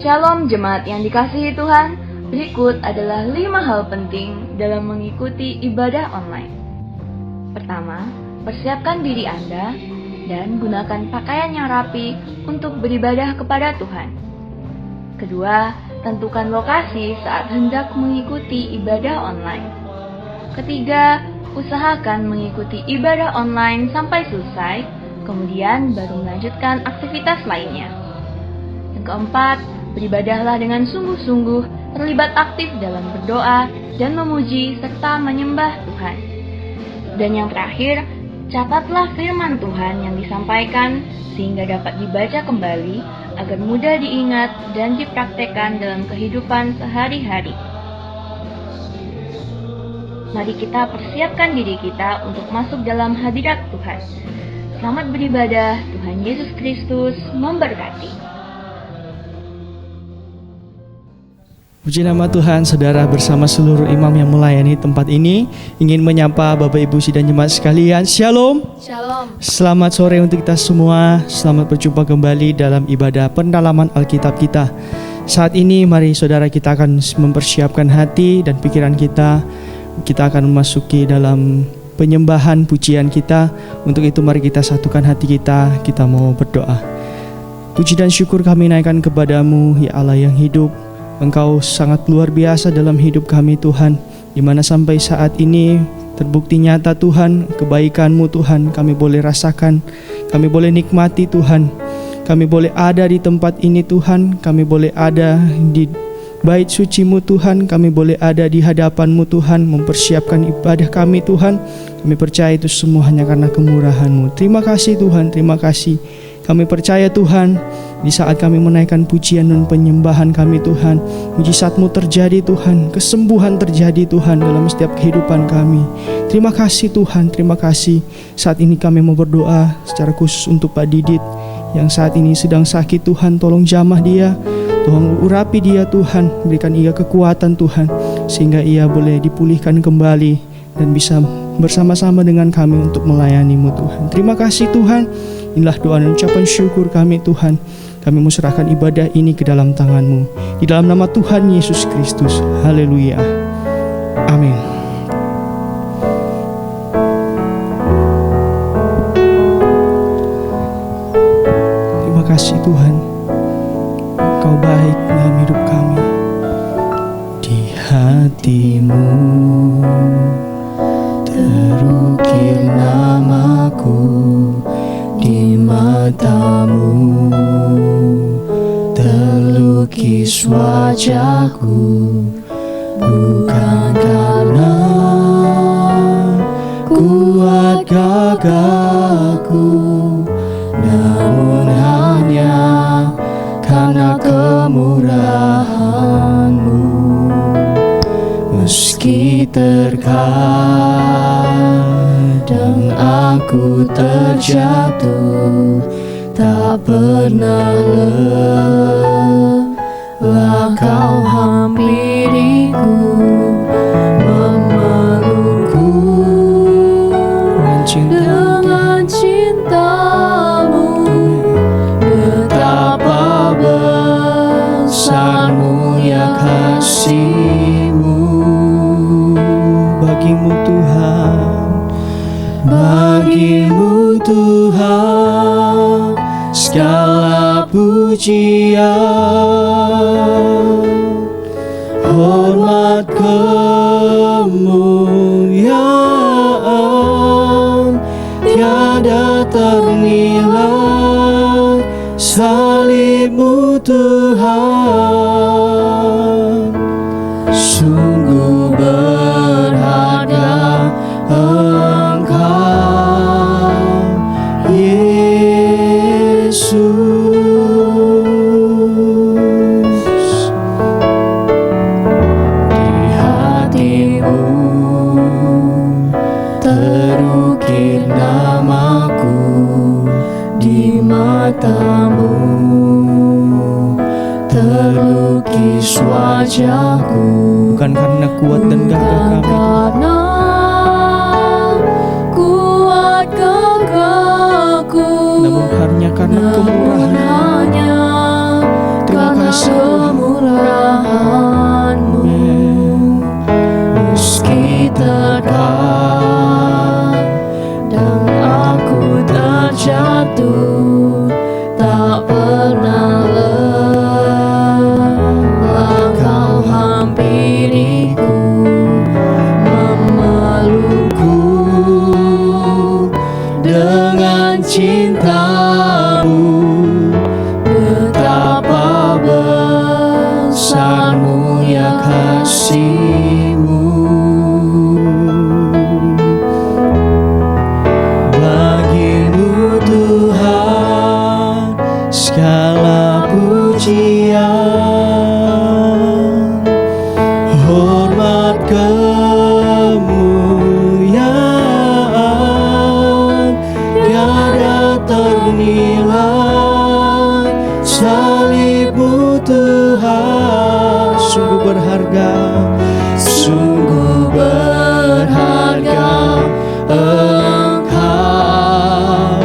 Shalom jemaat yang dikasihi Tuhan, berikut adalah 5 hal penting dalam mengikuti ibadah online. Pertama, persiapkan diri Anda dan gunakan pakaian yang rapi untuk beribadah kepada Tuhan. Kedua, tentukan lokasi saat hendak mengikuti ibadah online. Ketiga, usahakan mengikuti ibadah online sampai selesai, kemudian baru melanjutkan aktivitas lainnya. Yang keempat, beribadahlah dengan sungguh-sungguh, terlibat aktif dalam berdoa dan memuji serta menyembah Tuhan. Dan yang terakhir, catatlah firman Tuhan yang disampaikan sehingga dapat dibaca kembali agar mudah diingat dan dipraktekkan dalam kehidupan sehari-hari. Mari kita persiapkan diri kita untuk masuk dalam hadirat Tuhan. Selamat beribadah, Tuhan Yesus Kristus memberkati. Puji nama Tuhan, saudara, bersama seluruh imam yang melayani tempat ini ingin menyapa Bapak Ibu Sidang Jemaat sekalian. Shalom. Shalom. Selamat sore untuk kita semua. Selamat berjumpa kembali dalam ibadah pendalaman Alkitab kita. Saat ini mari saudara kita akan mempersiapkan hati dan pikiran kita. Kita akan memasuki dalam penyembahan pujian kita. Untuk itu mari kita satukan hati kita. Kita mau berdoa. Puji dan syukur kami naikkan kepadamu, ya Allah yang hidup. Engkau sangat luar biasa dalam hidup kami Tuhan, di mana sampai saat ini terbukti nyata Tuhan, kebaikan-Mu Tuhan kami boleh rasakan, kami boleh nikmati Tuhan, kami boleh ada di tempat ini Tuhan, kami boleh ada di bait suci-Mu Tuhan, kami boleh ada di hadapan-Mu Tuhan, mempersiapkan ibadah kami Tuhan. Kami percaya itu semua hanya karena kemurahan-Mu. Terima kasih Tuhan, terima kasih. Kami percaya Tuhan, di saat kami menaikkan pujian dan penyembahan kami Tuhan, mujizat-Mu terjadi Tuhan, kesembuhan terjadi Tuhan dalam setiap kehidupan kami. Terima kasih Tuhan, terima kasih. Saat ini kami mau berdoa secara khusus untuk Pak Didit yang saat ini sedang sakit Tuhan. Tolong jamah dia, Tuhan urapi dia Tuhan, berikan ia kekuatan Tuhan, sehingga ia boleh dipulihkan kembali dan bisa bersama-sama dengan kami untuk melayani-Mu Tuhan. Terima kasih Tuhan. Inilah doa dan ucapan syukur kami Tuhan. Kami menyerahkan ibadah ini ke dalam tangan-Mu. Di dalam nama Tuhan Yesus Kristus. Haleluya. Amin. Terima kasih Tuhan. Engkau baik dalam hidup kami. Di hati-Mu terukir namaku, di mata-Mu terlukis wajahku, bukan karena kuat gagahku, namun hanya karena kemurahan-Mu. Meski terkadang aku terjatuh, tak pernah lelah Kau hampiriku, memelukku dengan cinta-Mu. Betapa besar mulia kasih-Mu bagimu Tuhan, bagimu Tuhan segala pujian, hormat, kemuliaan tiada ternilai. Salib-Mu Tuhan sungguh berharga. Engkau Yesus, di hati-Mu terukir namaku, di mata-Mu terlukis wajahku, bukan karena kuat dan gagah kami, namun hanya karena kemurahan. Terima kasih Tuhan. cintamu, betapa besarmu ya kasihmu. Bagimu Tuhan segala pujian, hormat kemuliaan tiada ternilai. Salibmu Tuhan sungguh berharga, sungguh berharga Engkau.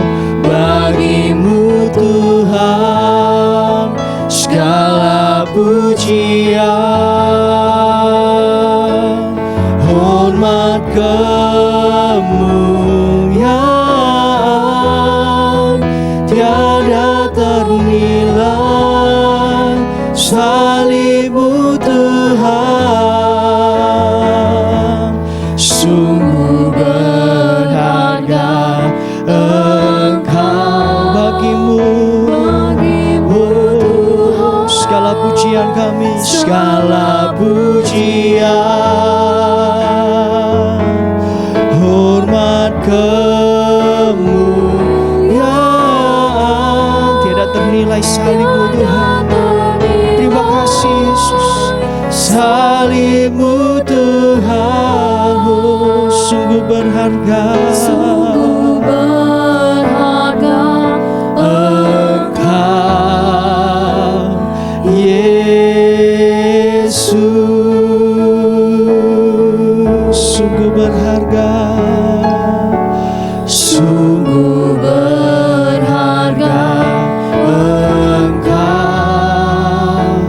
Bagimu Tuhan segala pujian, hormat kemuliaan tiada ternilai. Salibmu Tuhan sungguh berharga Engkau. Bagimu segala pujian kami, segala pujian, hormat kemuliaan tiada ternilai. Salibmu Tuhan, terima kasih Yesus. Salibmu Tuhan, oh, sungguh berharga, Sungguh berharga Engkau Yesus, sungguh berharga, sungguh berharga Engkau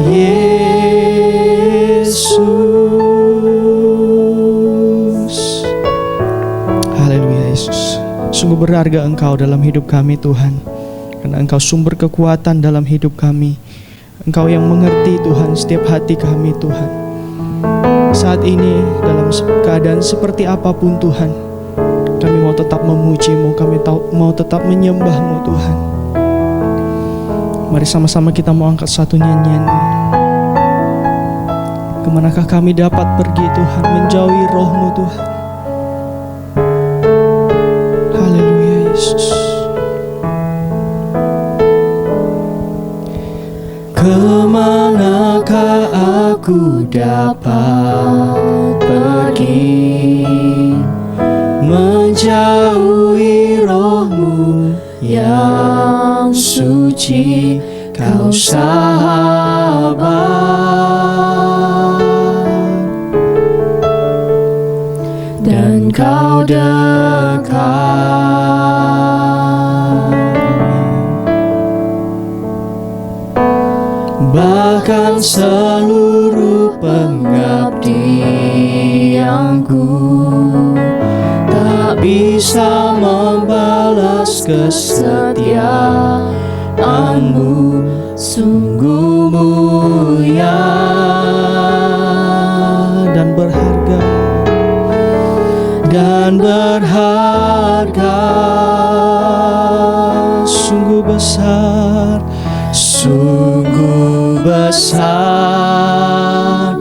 Yesus. Haleluya Yesus. Sungguh berharga Engkau dalam hidup kami Tuhan, karena Engkau sumber kekuatan dalam hidup kami. Engkau yang mengerti Tuhan setiap hati kami Tuhan. Saat ini dalam keadaan seperti apapun Tuhan, kami mau tetap memuji-Mu, kami mau tetap menyembah-Mu Tuhan. Mari sama-sama kita mau angkat satu nyanyian. Kemanakah kami dapat pergi Tuhan, menjauhi roh-Mu Tuhan. Haleluya Yesus. Kemanakah aku dapat pergi, menjauhi roh-Mu yang suci, Kau sahabat dan Kau dekat. Bahkan seluruh pengabdianku tak bisa membalas kesetiaan-Mu, sungguh mulia dan berharga, sungguh besar, sungguh besar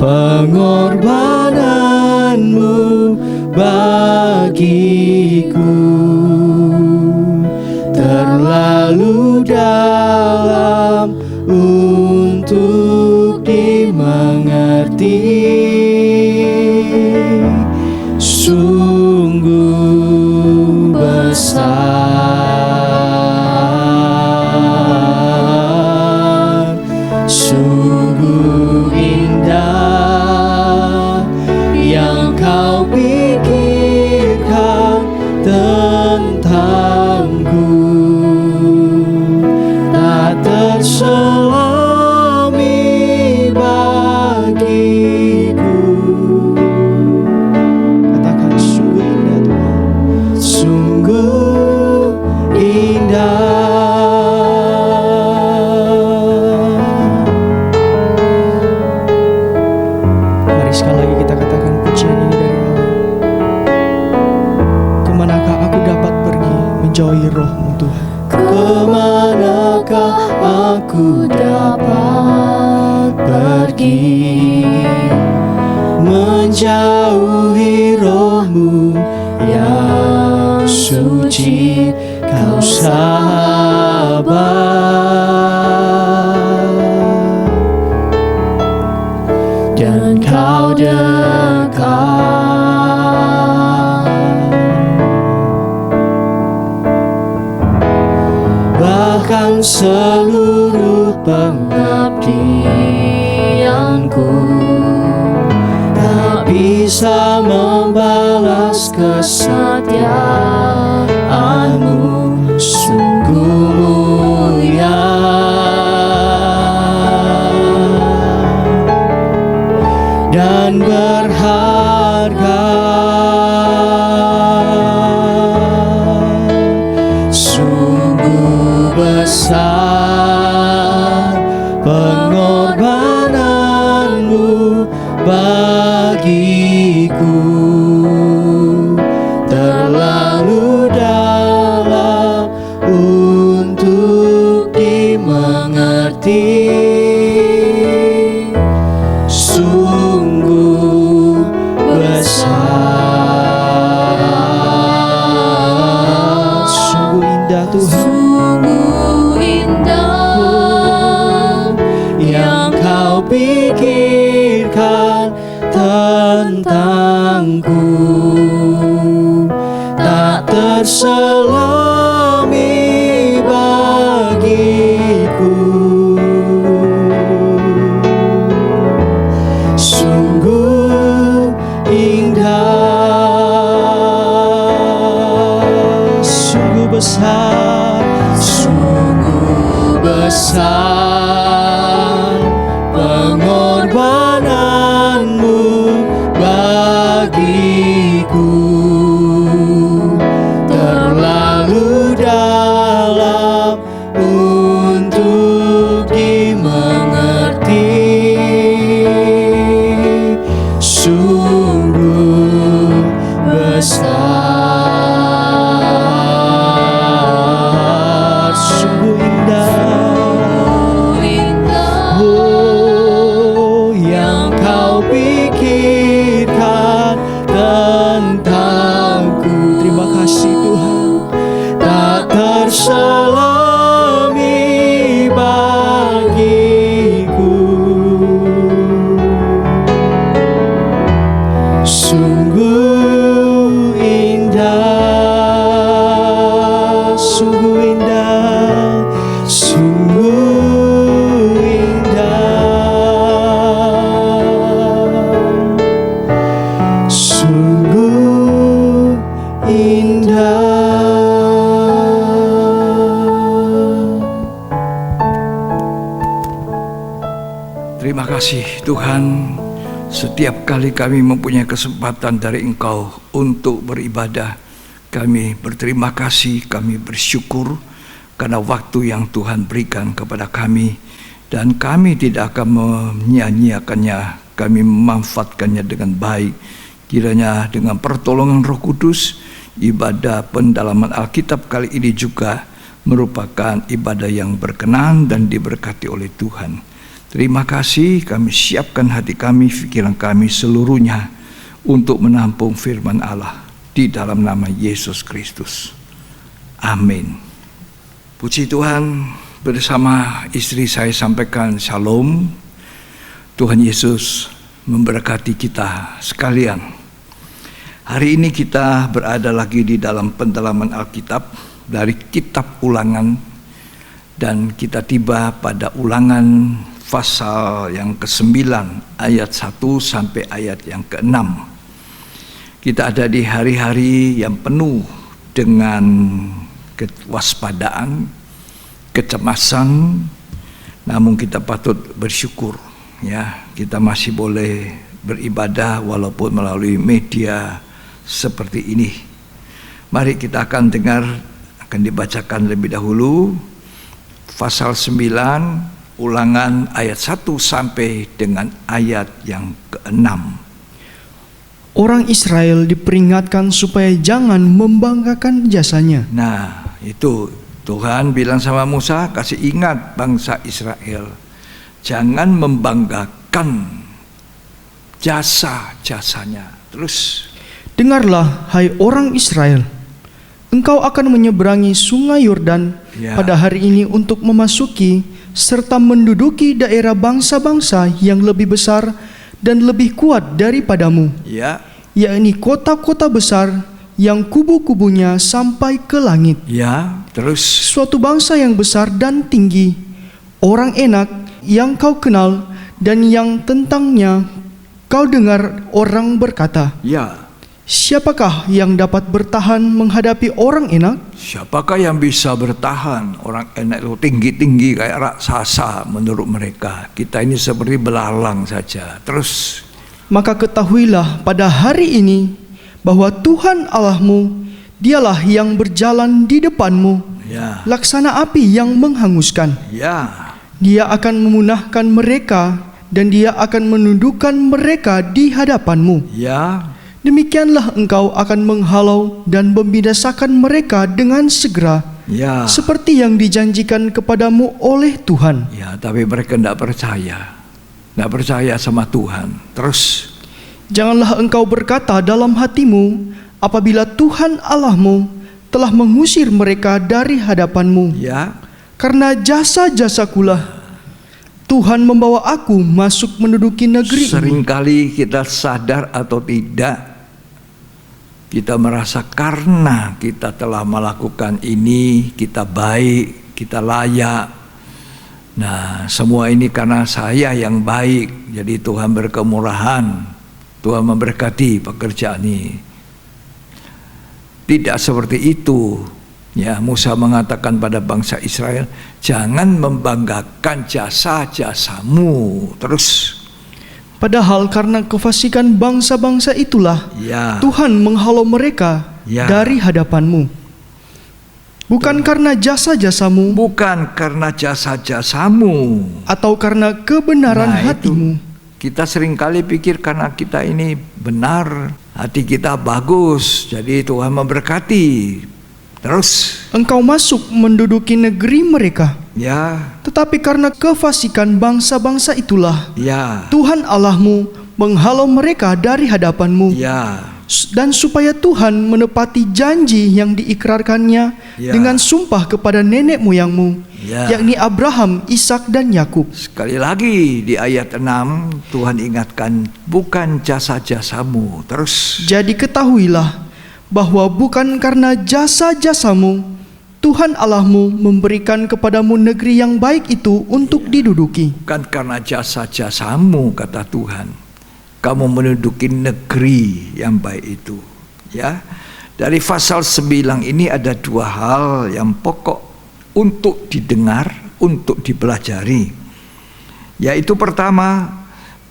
pengorbanan-Mu bagiku, terlalu dalam untuk dimengerti. Sungguh besar, sungguh indah yang Kau pikirkan tentangku, tak terselami bagiku. Katakan sungguh indah Tuhan, sungguh menjauhi roh-Mu Tuhan. Kemanakah aku dapat pergi, menjauhi roh-Mu yang suci, Kau sahabat, dan Kau dekat. Bahkan seluruh pengabdianku tak bisa membalas kesetiaan-Mu, sungguh mulia dan berharga. Sungguh besar pengorbanan-Mu bagiku, terlalu dalam untuk dimengerti. Sungguh besar, Sungguh indah Tuhan. sungguh indah yang Kau pikirkan tentangku, tak terselami bagiku. Sungguh indah, Sungguh besar, sungguh besar pengorbanan-Mu bagiku, terlalu dalam untuk dimengerti. Sungguh besar, sungguh indah, oh, yang Kau pikirkan tentangku. Terima kasih Tuhan. Tak terselami bagiku. Sungguh indah, sungguh indah, sungguh indah, sungguh indah. Terima kasih Tuhan, setiap kali kami mempunyai kesempatan dari Engkau untuk beribadah, kami berterima kasih, kami bersyukur karena waktu yang Tuhan berikan kepada kami, dan kami tidak akan menyia-nyiakannya, kami memanfaatkannya dengan baik. Kiranya dengan pertolongan Roh Kudus, ibadah pendalaman Alkitab kali ini juga merupakan ibadah yang berkenan dan diberkati oleh Tuhan. Terima kasih, kami siapkan hati kami, pikiran kami seluruhnya untuk menampung firman Allah di dalam nama Yesus Kristus. Amin. Puji Tuhan, bersama istri saya sampaikan shalom. Tuhan Yesus memberkati kita sekalian. Hari ini kita berada lagi di dalam pendalaman Alkitab dari kitab Ulangan, dan kita tiba pada Ulangan pasal yang ke-9 ayat 1 sampai ayat yang ke-6. Kita ada di hari-hari yang penuh dengan kewaspadaan, kecemasan, namun kita patut bersyukur ya, kita masih boleh beribadah walaupun melalui media seperti ini. Mari kita akan dengar, akan dibacakan lebih dahulu pasal 9 Ulangan ayat 1 sampai dengan ayat yang ke-6. Orang Israel diperingatkan supaya jangan membanggakan jasanya. Nah, itu Tuhan bilang sama Musa, kasih ingat bangsa Israel, jangan membanggakan jasa-jasanya. Terus, Dengarlah, hai orang Israel, engkau akan menyeberangi sungai Yordan Ya. pada hari ini untuk memasuki serta menduduki daerah bangsa-bangsa yang lebih besar dan lebih kuat daripadamu, ya, yakni kota-kota besar yang kubu-kubunya sampai ke langit. ya, terus, Suatu bangsa yang besar dan tinggi, orang enak yang kau kenal dan yang tentangnya kau dengar orang berkata, ya. siapakah yang dapat bertahan menghadapi orang enak? Siapakah yang bisa bertahan? Orang enak itu tinggi-tinggi kayak raksasa menurut mereka. Kita ini seperti belalang saja. Terus, Maka ketahuilah pada hari ini bahwa Tuhan Allahmu, dialah yang berjalan di depanmu, ya, laksana api yang menghanguskan. ya, Dia akan memunahkan mereka dan dia akan menundukkan mereka di hadapanmu. ya, Demikianlah engkau akan menghalau dan membinasakan mereka dengan segera, ya. seperti yang dijanjikan kepadamu oleh Tuhan. Ya, tapi mereka tidak percaya. Tidak percaya sama Tuhan. Terus, Janganlah engkau berkata dalam hatimu, apabila Tuhan Allahmu telah mengusir mereka dari hadapanmu, ya, karena jasa-jasakulah Tuhan membawa aku masuk menduduki negeri ini. seringkali kita sadar atau tidak, kita merasa karena kita telah melakukan ini, kita baik, kita layak. Nah, semua ini karena saya yang baik. Jadi Tuhan berkemurahan, Tuhan memberkati pekerjaan ini. Tidak seperti itu. Ya, Musa mengatakan pada bangsa Israel, jangan membanggakan jasa-jasamu. Terus, Padahal karena kefasikan bangsa-bangsa itulah ya, Tuhan menghalau mereka Ya. dari hadapanmu. Bukan karena jasa-jasamu bukan karena jasa-jasamu. atau karena kebenaran Nah, hatimu. Kita seringkali pikir karena kita ini benar, hati kita bagus, jadi Tuhan memberkati. Terus, Engkau masuk menduduki negeri mereka. ya, Tetapi karena kefasikan bangsa-bangsa itulah ya, Tuhan Allahmu menghalau mereka dari hadapanmu, ya, dan supaya Tuhan menepati janji yang diikrarkannya Ya. dengan sumpah kepada nenek moyangmu, Ya. yakni Abraham, Ishak dan Yakub. Sekali lagi di ayat 6 Tuhan ingatkan bukan jasa-jasamu. Terus, Jadi ketahuilah bahwa bukan karena jasa-jasamu Tuhan Allahmu memberikan kepadamu negeri yang baik itu untuk diduduki. bukan karena jasa-jasamu kata Tuhan, kamu menduduki negeri yang baik itu. Ya, dari pasal 9 ini ada dua hal yang pokok untuk didengar, untuk dipelajari. Yaitu pertama,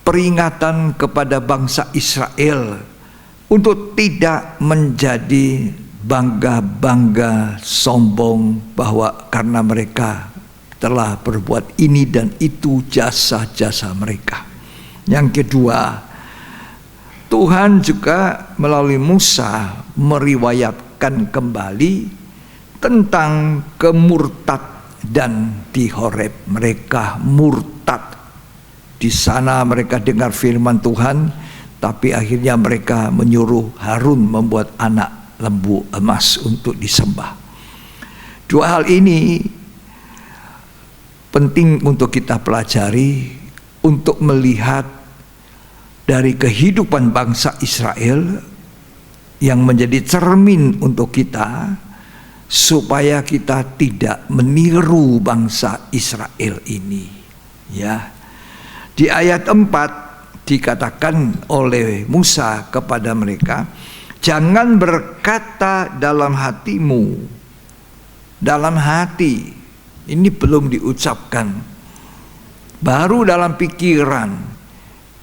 peringatan kepada bangsa Israel untuk tidak menjadi bangga-bangga sombong bahwa karena mereka telah berbuat ini dan itu jasa-jasa mereka. Yang kedua, Tuhan juga melalui Musa meriwayatkan kembali tentang kemurtad dan di Horeb mereka murtad. Di sana mereka dengar firman Tuhan, tapi akhirnya mereka menyuruh Harun membuat anak lembu emas untuk disembah. Dua hal ini penting untuk kita pelajari, untuk melihat dari kehidupan bangsa Israel yang menjadi cermin untuk kita, supaya kita tidak meniru bangsa Israel ini. Ya, di ayat 4 dikatakan oleh Musa kepada mereka, jangan berkata dalam hatimu. Dalam hati, ini belum diucapkan, baru dalam pikiran,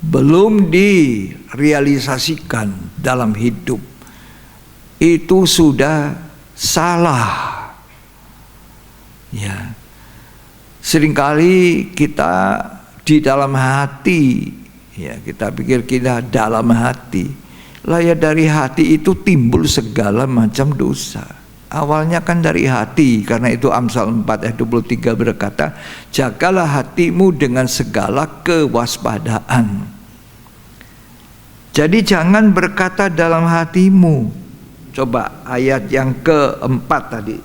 belum direalisasikan dalam hidup. Itu sudah salah. Ya, seringkali kita di dalam hati, ya kita pikir kita dalam hati, Lah ya, dari hati itu timbul segala macam dosa. Awalnya kan dari hati. Karena itu Amsal 4 ayat 23 berkata, jagalah hatimu dengan segala kewaspadaan. Jadi jangan berkata dalam hatimu. Coba ayat yang keempat tadi,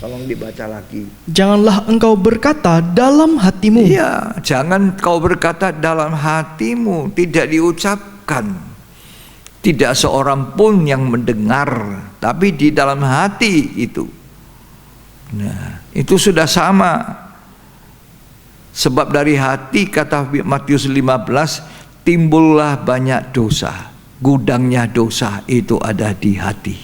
tolong dibaca lagi. Janganlah engkau berkata dalam hatimu. Iya, jangan kau berkata dalam hatimu, tidak diucapkan. Tidak seorang pun yang mendengar, tapi di dalam hati itu. Nah, itu sudah sama. Sebab dari hati, kata Matius 15, timbullah banyak dosa. Gudangnya dosa itu ada di hati.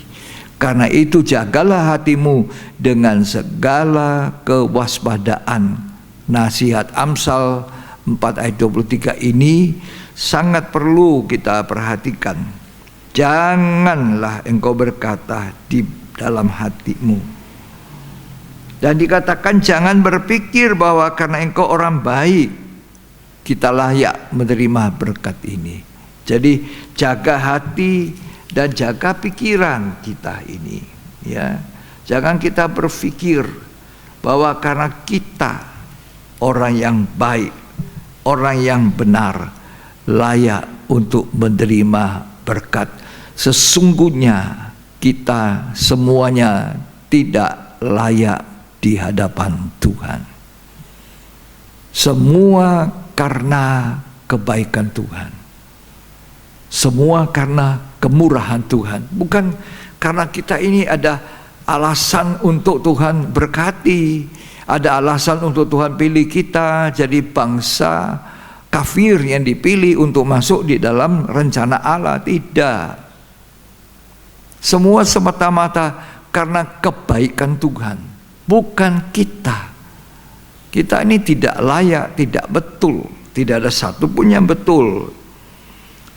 Karena itu jagalah hatimu dengan segala kewaspadaan. Nasihat Amsal 4 ayat 23 ini sangat perlu kita perhatikan. Janganlah engkau berkata di dalam hatimu. Dan dikatakan jangan berpikir bahwa karena engkau orang baik kita layak menerima berkat ini. Jadi jaga hati dan jaga pikiran kita ini, ya. Jangan kita berpikir bahwa karena kita orang yang baik, orang yang benar, layak untuk menerima berkat. Sesungguhnya kita semuanya tidak layak di hadapan Tuhan. Semua karena kebaikan Tuhan. Semua karena kemurahan Tuhan. Bukan karena kita ini ada alasan untuk Tuhan berkati, ada alasan untuk Tuhan pilih kita jadi bangsa kafir yang dipilih untuk masuk di dalam rencana Allah. Tidak. Semua semata-mata karena kebaikan Tuhan, bukan kita. Kita ini tidak layak, tidak betul, tidak ada satu pun yang betul.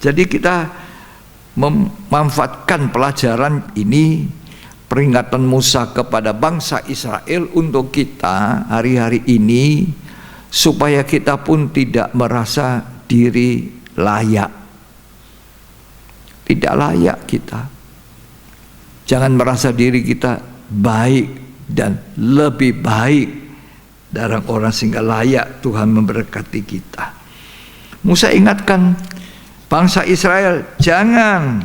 Jadi kita memanfaatkan pelajaran ini, peringatan Musa kepada bangsa Israel untuk kita hari-hari ini, supaya kita pun tidak merasa diri layak. Tidak layak kita. Jangan merasa diri kita baik dan lebih baik dari orang sehingga layak Tuhan memberkati kita. Musa ingatkan bangsa Israel, jangan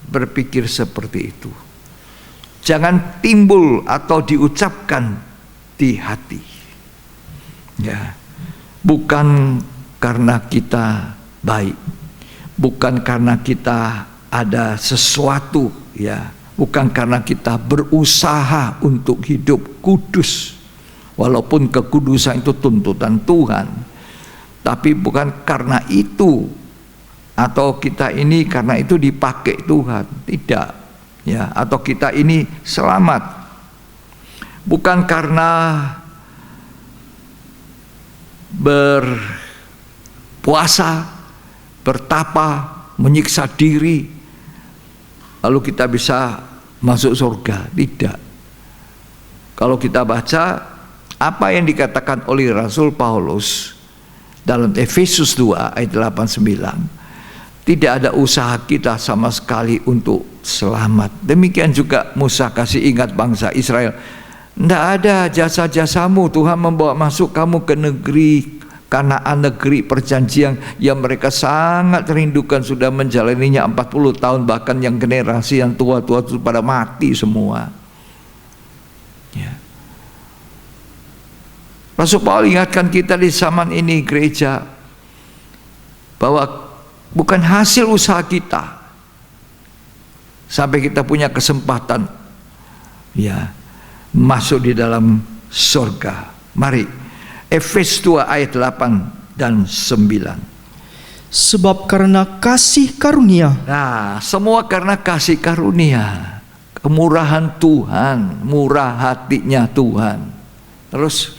berpikir seperti itu. Jangan timbul atau diucapkan di hati. Ya. Bukan karena kita baik, bukan karena kita ada sesuatu, ya. Bukan karena kita berusaha untuk hidup kudus, walaupun kekudusan itu tuntutan Tuhan. Tapi bukan karena itu, atau kita ini karena itu dipakai Tuhan, tidak, ya. Atau kita ini selamat, bukan karena berpuasa, bertapa, menyiksa diri lalu kita bisa masuk surga. Tidak. Kalau kita baca apa yang dikatakan oleh Rasul Paulus dalam Efesus 2 ayat 8-9, tidak ada usaha kita sama sekali untuk selamat. Demikian juga Musa kasih ingat bangsa Israel, tidak ada jasa-jasamu Tuhan membawa masuk kamu ke negeri Kanaan, negeri perjanjian yang mereka sangat rindukan, sudah menjalaninya 40 tahun, bahkan yang generasi yang tua-tua itu pada mati semua, ya. Rasul Paulus ingatkan kita di zaman ini gereja bahwa bukan hasil usaha kita sampai kita punya kesempatan, ya, masuk di dalam surga. Mari Efesus 2 ayat 8 dan 9. Sebab karena kasih karunia. Nah, semua karena kasih karunia, kemurahan Tuhan, murah hatinya Tuhan. Terus,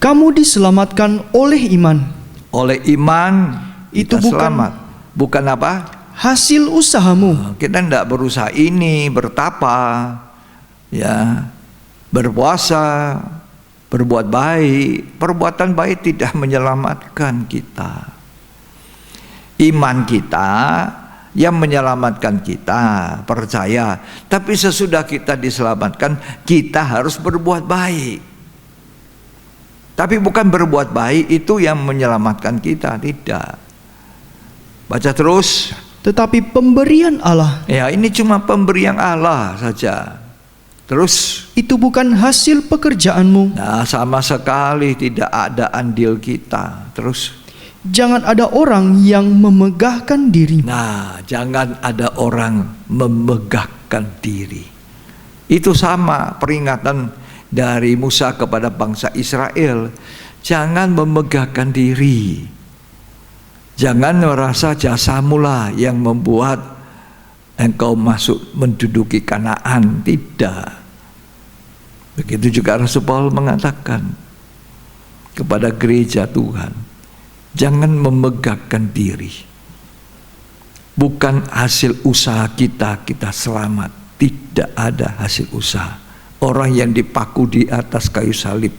kamu diselamatkan oleh iman. oleh iman Itu kita bukan selamat. Bukan apa? hasil usahamu. Kita tidak berusaha ini, bertapa, ya, berpuasa, berbuat baik. Perbuatan baik tidak menyelamatkan kita. Iman kita yang menyelamatkan kita, percaya. Tapi sesudah kita diselamatkan, kita harus berbuat baik. Tapi bukan berbuat baik itu yang menyelamatkan kita, tidak. Baca terus. Tetapi pemberian Allah Ya, ini cuma pemberian Allah saja. Terus, itu bukan hasil pekerjaanmu. nah sama sekali tidak ada andil kita. Terus, Jangan ada orang yang memegahkan diri. nah jangan ada orang memegahkan diri. Itu sama peringatan dari Musa kepada bangsa Israel. Jangan memegahkan diri. Jangan merasa jasamu lah yang membuat engkau masuk menduduki Kanaan. Tidak. Begitu juga Rasul Paulus mengatakan kepada gereja Tuhan, jangan memegahkan diri. Bukan hasil usaha kita selamat. Tidak ada hasil usaha. Orang yang dipaku di atas kayu salib,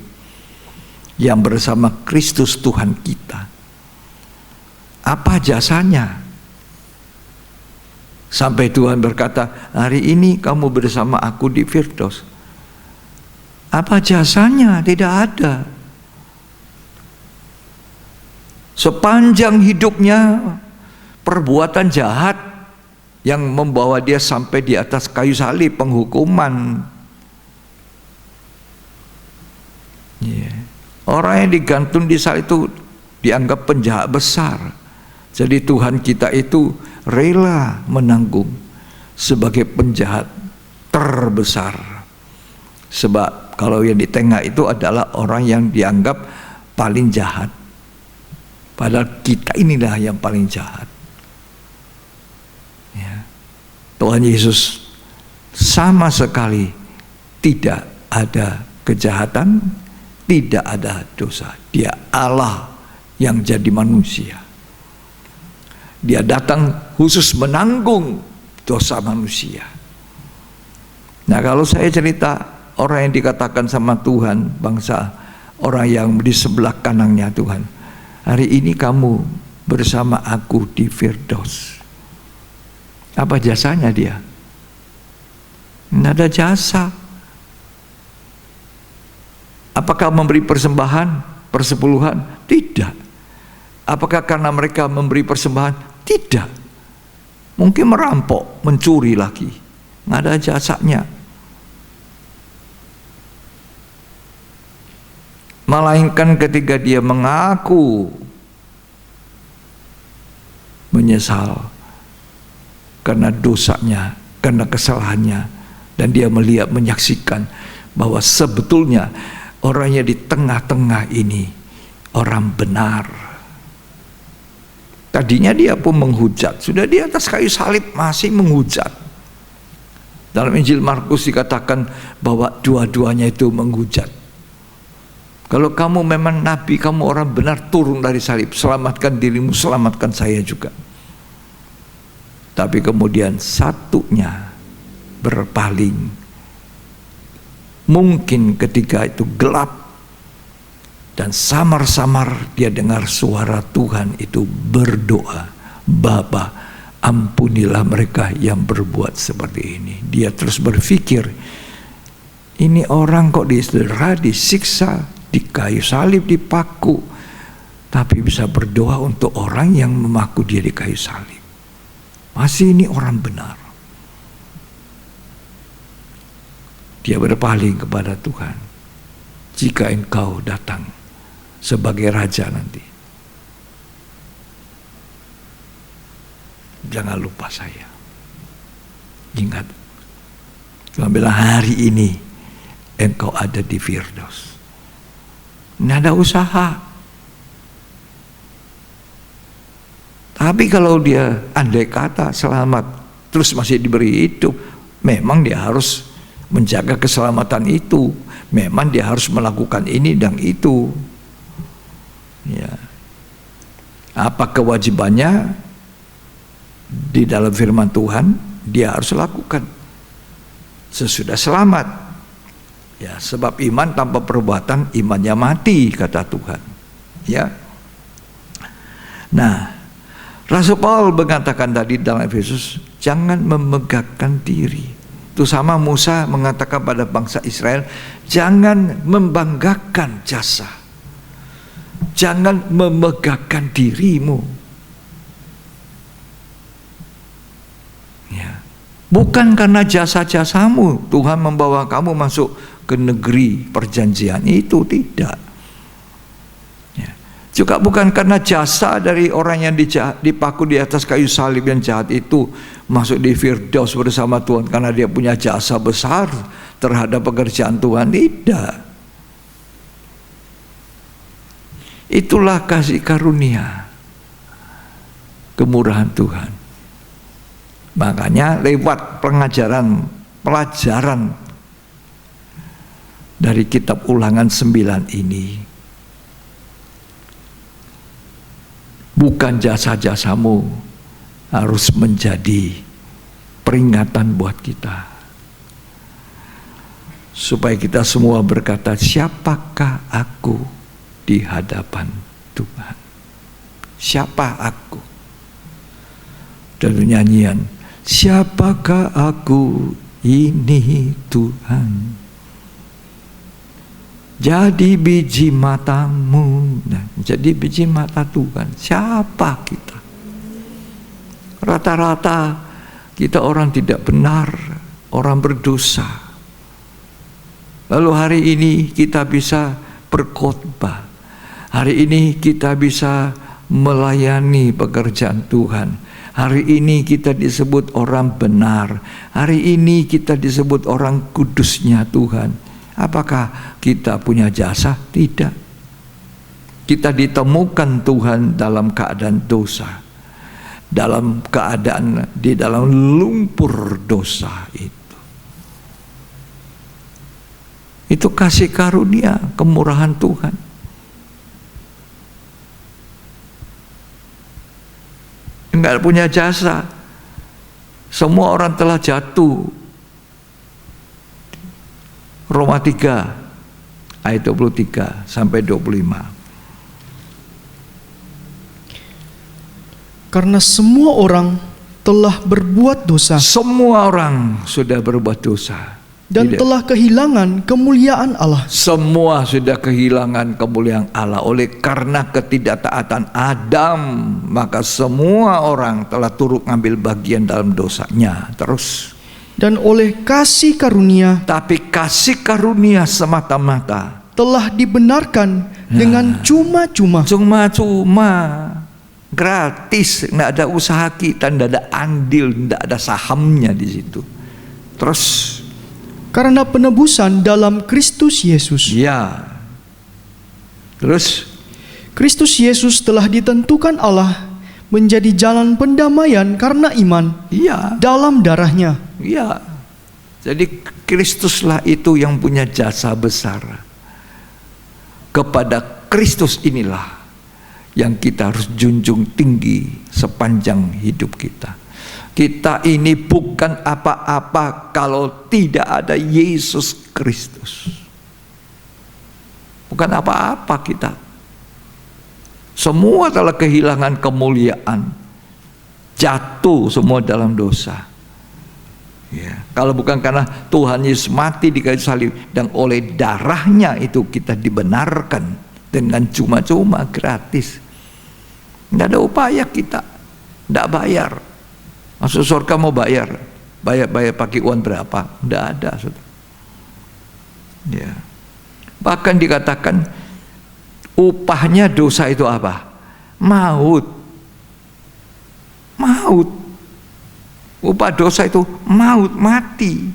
yang bersama Kristus Tuhan kita, apa jasanya? Sampai Tuhan berkata, hari ini kamu bersama aku di Firdaus. Apa jasanya? Tidak ada. Sepanjang hidupnya perbuatan jahat yang membawa dia sampai di atas kayu salib, penghukuman. Orang yang digantung di salib itu dianggap penjahat besar. Jadi Tuhan kita itu rela menanggung sebagai penjahat terbesar. Sebab kalau yang di tengah itu adalah orang yang dianggap paling jahat. Padahal kita inilah yang paling jahat. Ya. Tuhan Yesus sama sekali tidak ada kejahatan, tidak ada dosa. Dia Allah yang jadi manusia. Dia datang khusus menanggung dosa manusia. Nah, kalau saya cerita orang yang dikatakan sama Tuhan, bangsa orang yang di sebelah kanannya Tuhan, hari ini kamu bersama aku di Firdaus. Apa jasanya dia? Tidak ada jasa. Apakah memberi persembahan, persepuluhan? Tidak. Apakah karena mereka memberi persembahan? Tidak. Mungkin merampok, mencuri lagi. Nggak ada jasanya. Melainkan ketika dia mengaku menyesal karena dosanya, karena kesalahannya, dan dia melihat, menyaksikan bahwa sebetulnya orangnya di tengah-tengah ini orang benar. Tadinya dia pun menghujat, sudah di atas kayu salib masih menghujat. Dalam Injil Markus dikatakan bahwa dua-duanya itu menghujat. Kalau kamu memang nabi, kamu orang benar, turun dari salib, selamatkan dirimu, selamatkan saya juga. Tapi kemudian satunya berpaling. Mungkin ketika itu gelap dan samar-samar dia dengar suara Tuhan itu berdoa, Bapa, ampunilah mereka yang berbuat seperti ini. Dia terus berpikir, ini orang kok disederha, disiksa, di kayu salib, dipaku, tapi bisa berdoa untuk orang yang memaku dia di kayu salib. Masih ini orang benar. Dia berpaling kepada Tuhan. Jika engkau datang sebagai raja nanti, jangan lupa saya. Ingat, Tuhan bilang hari ini engkau ada di Firdaus. Tidak ada usaha. Tapi kalau dia andai kata selamat terus masih diberi hidup, memang dia harus menjaga keselamatan itu. Memang dia harus melakukan ini dan itu. Ya. Apa kewajibannya di dalam firman Tuhan? Dia harus lakukan sesudah selamat. Ya, sebab iman tanpa perbuatan imannya mati, kata Tuhan. Ya. Nah, Rasul Paul mengatakan tadi dalam Efesus, jangan memegahkan diri. Itu sama Musa mengatakan pada bangsa Israel, jangan membanggakan jasa. Jangan memegahkan dirimu. Ya. Bukan karena jasa-jasamu Tuhan membawa kamu masuk ke negeri perjanjian, itu tidak. Juga bukan karena jasa dari orang yang dipaku di atas kayu salib yang jahat itu masuk di Firdaus bersama Tuhan karena dia punya jasa besar terhadap pekerjaan Tuhan. Tidak. Itulah kasih karunia, kemurahan Tuhan. Makanya lewat pelajaran dari kitab Ulangan 9 ini, bukan jasa-jasamu harus menjadi peringatan buat kita, supaya kita semua berkata, siapakah aku di hadapan Tuhan? Siapa aku? Dan nyanyian, siapakah aku ini Tuhan? Jadi biji matamu, jadi biji mata Tuhan. Siapa kita? Rata-rata kita orang tidak benar, orang berdosa. Lalu hari ini kita bisa berkhotbah. Hari ini kita bisa melayani pekerjaan Tuhan. Hari ini kita disebut orang benar. Hari ini kita disebut orang kudusnya Tuhan. Apakah kita punya jasa? Tidak. Kita ditemukan Tuhan dalam keadaan dosa, dalam keadaan di dalam lumpur dosa itu. Itu kasih karunia, kemurahan Tuhan. Enggak punya jasa. Semua orang telah jatuh. Roma 3 ayat 23 sampai 25. Karena semua orang telah berbuat dosa Semua orang sudah berbuat dosa dan telah kehilangan kemuliaan Allah. Semua sudah kehilangan kemuliaan Allah oleh karena ketidaktaatan Adam, maka semua orang telah turut ngambil bagian dalam dosanya. Terus, dan oleh kasih karunia tapi kasih karunia semata-mata telah dibenarkan dengan cuma-cuma. Cuma-cuma, gratis, nggak ada usaha kita, nggak ada andil, nggak ada sahamnya di situ. Terus, Karena penebusan dalam Kristus Yesus. ya, terus Kristus Yesus telah ditentukan Allah menjadi jalan pendamaian karena iman iya, dalam darahnya. iya. Jadi Kristuslah itu yang punya jasa besar. Kepada Kristus inilah yang kita harus junjung tinggi sepanjang hidup kita. Kita ini bukan apa-apa kalau tidak ada Yesus Kristus. Bukan apa-apa kita. Semua telah kehilangan kemuliaan, jatuh semua dalam dosa. Ya, kalau bukan karena Tuhan Yesus mati di kayu salib dan oleh darahnya itu kita dibenarkan dengan cuma-cuma, gratis. Tidak ada upaya kita, tidak bayar. Masuk surga mau bayar pakai uang berapa? Tidak ada, saudara. Ya. Bahkan dikatakan upahnya dosa itu apa? Maut. Maut. Upah dosa itu maut, mati.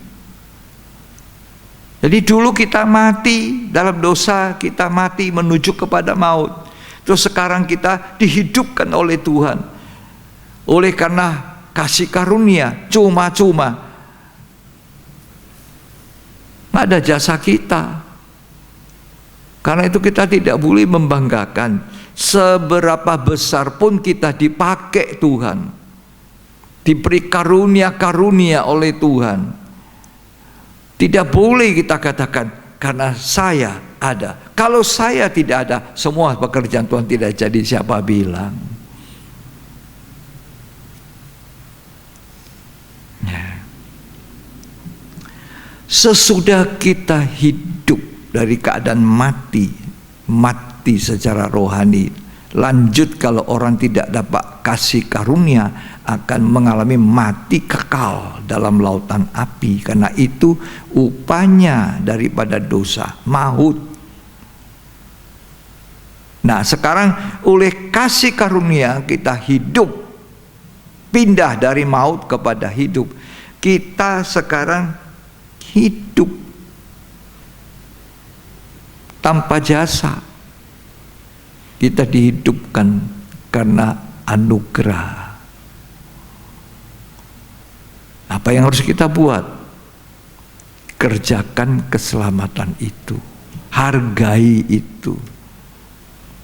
Jadi dulu kita mati dalam dosa, kita mati menuju kepada maut. Terus sekarang kita dihidupkan oleh Tuhan. Oleh karena kasih karunia, cuma-cuma. Nggak ada jasa kita. Karena itu kita tidak boleh membanggakan. Seberapa besar pun kita dipakai Tuhan, diberi karunia-karunia oleh Tuhan, tidak boleh kita katakan karena saya ada. Kalau saya tidak ada, semua pekerjaan Tuhan tidak jadi. Siapa bilang? Sesudah kita hidup dari keadaan mati secara rohani, lanjut kalau orang tidak dapat kasih karunia akan mengalami mati kekal dalam lautan api, karena itu upahnya daripada dosa, maut. Nah, sekarang oleh kasih karunia kita hidup, pindah dari maut kepada hidup. Kita sekarang hidup tanpa jasa. Kita dihidupkan karena anugerah. Apa yang harus kita buat? Kerjakan keselamatan itu, hargai itu.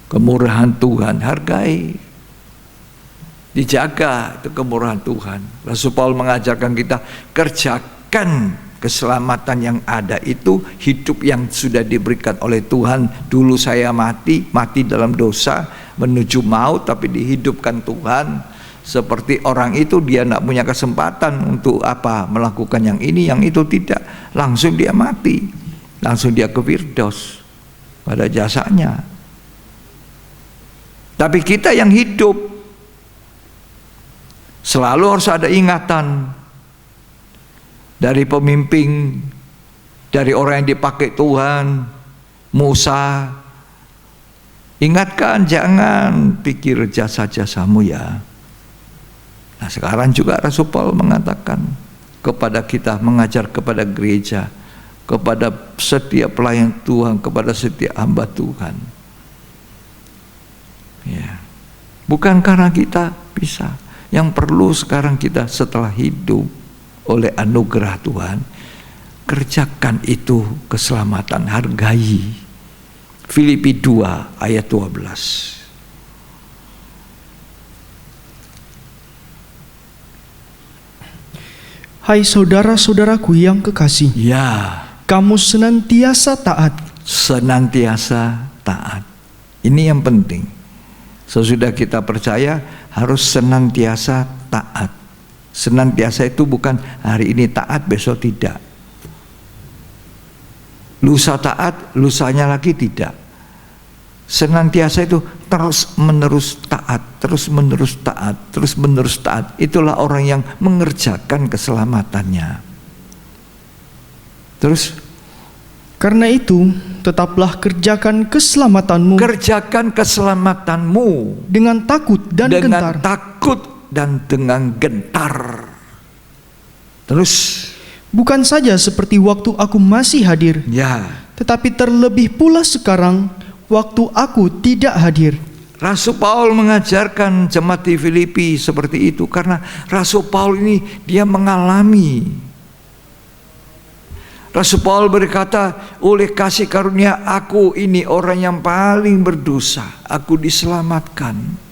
Kemurahan Tuhan, hargai, dijaga itu kemurahan Tuhan. Rasul Paulus mengajarkan kita, kerjakan keselamatan yang ada itu, hidup yang sudah diberikan oleh Tuhan. Dulu saya mati dalam dosa, menuju maut, tapi dihidupkan Tuhan. Seperti orang itu, dia tidak punya kesempatan untuk melakukan yang ini, yang itu tidak. Langsung dia mati, langsung dia ke Firdaus pada jasanya. Tapi kita yang hidup selalu harus ada ingatan dari pemimpin, dari orang yang dipakai Tuhan. Musa, ingatkan, jangan pikir jasa-jasamu ya. Nah, sekarang juga Rasul Paulus mengatakan kepada kita, mengajar kepada gereja, kepada setiap pelayan Tuhan, kepada setiap hamba Tuhan. Ya. Bukan karena kita bisa. Yang perlu sekarang kita setelah hidup oleh anugerah Tuhan, kerjakan itu keselamatan, hargai. Filipi 2 ayat 12. Hai saudara-saudaraku yang kekasih, Ya, kamu senantiasa taat. senantiasa taat. Ini yang penting. Sesudah kita percaya harus senantiasa taat. Senantiasa itu bukan hari ini taat, besok tidak. Lusa taat, lusanya lagi tidak. Senantiasa itu terus menerus taat, terus menerus taat, terus menerus taat. Itulah orang yang mengerjakan keselamatannya. Terus, karena itu tetaplah kerjakan keselamatanmu kerjakan keselamatanmu dengan takut dan gentar. dengan takut dan dengan gentar. Terus, Bukan saja seperti waktu aku masih hadir, ya, tetapi terlebih pula sekarang waktu aku tidak hadir. Rasul Paulus mengajarkan jemaat di Filipi seperti itu karena Rasul Paulus ini dia mengalami. Rasul Paulus berkata, oleh kasih karunia aku ini orang yang paling berdosa, aku diselamatkan.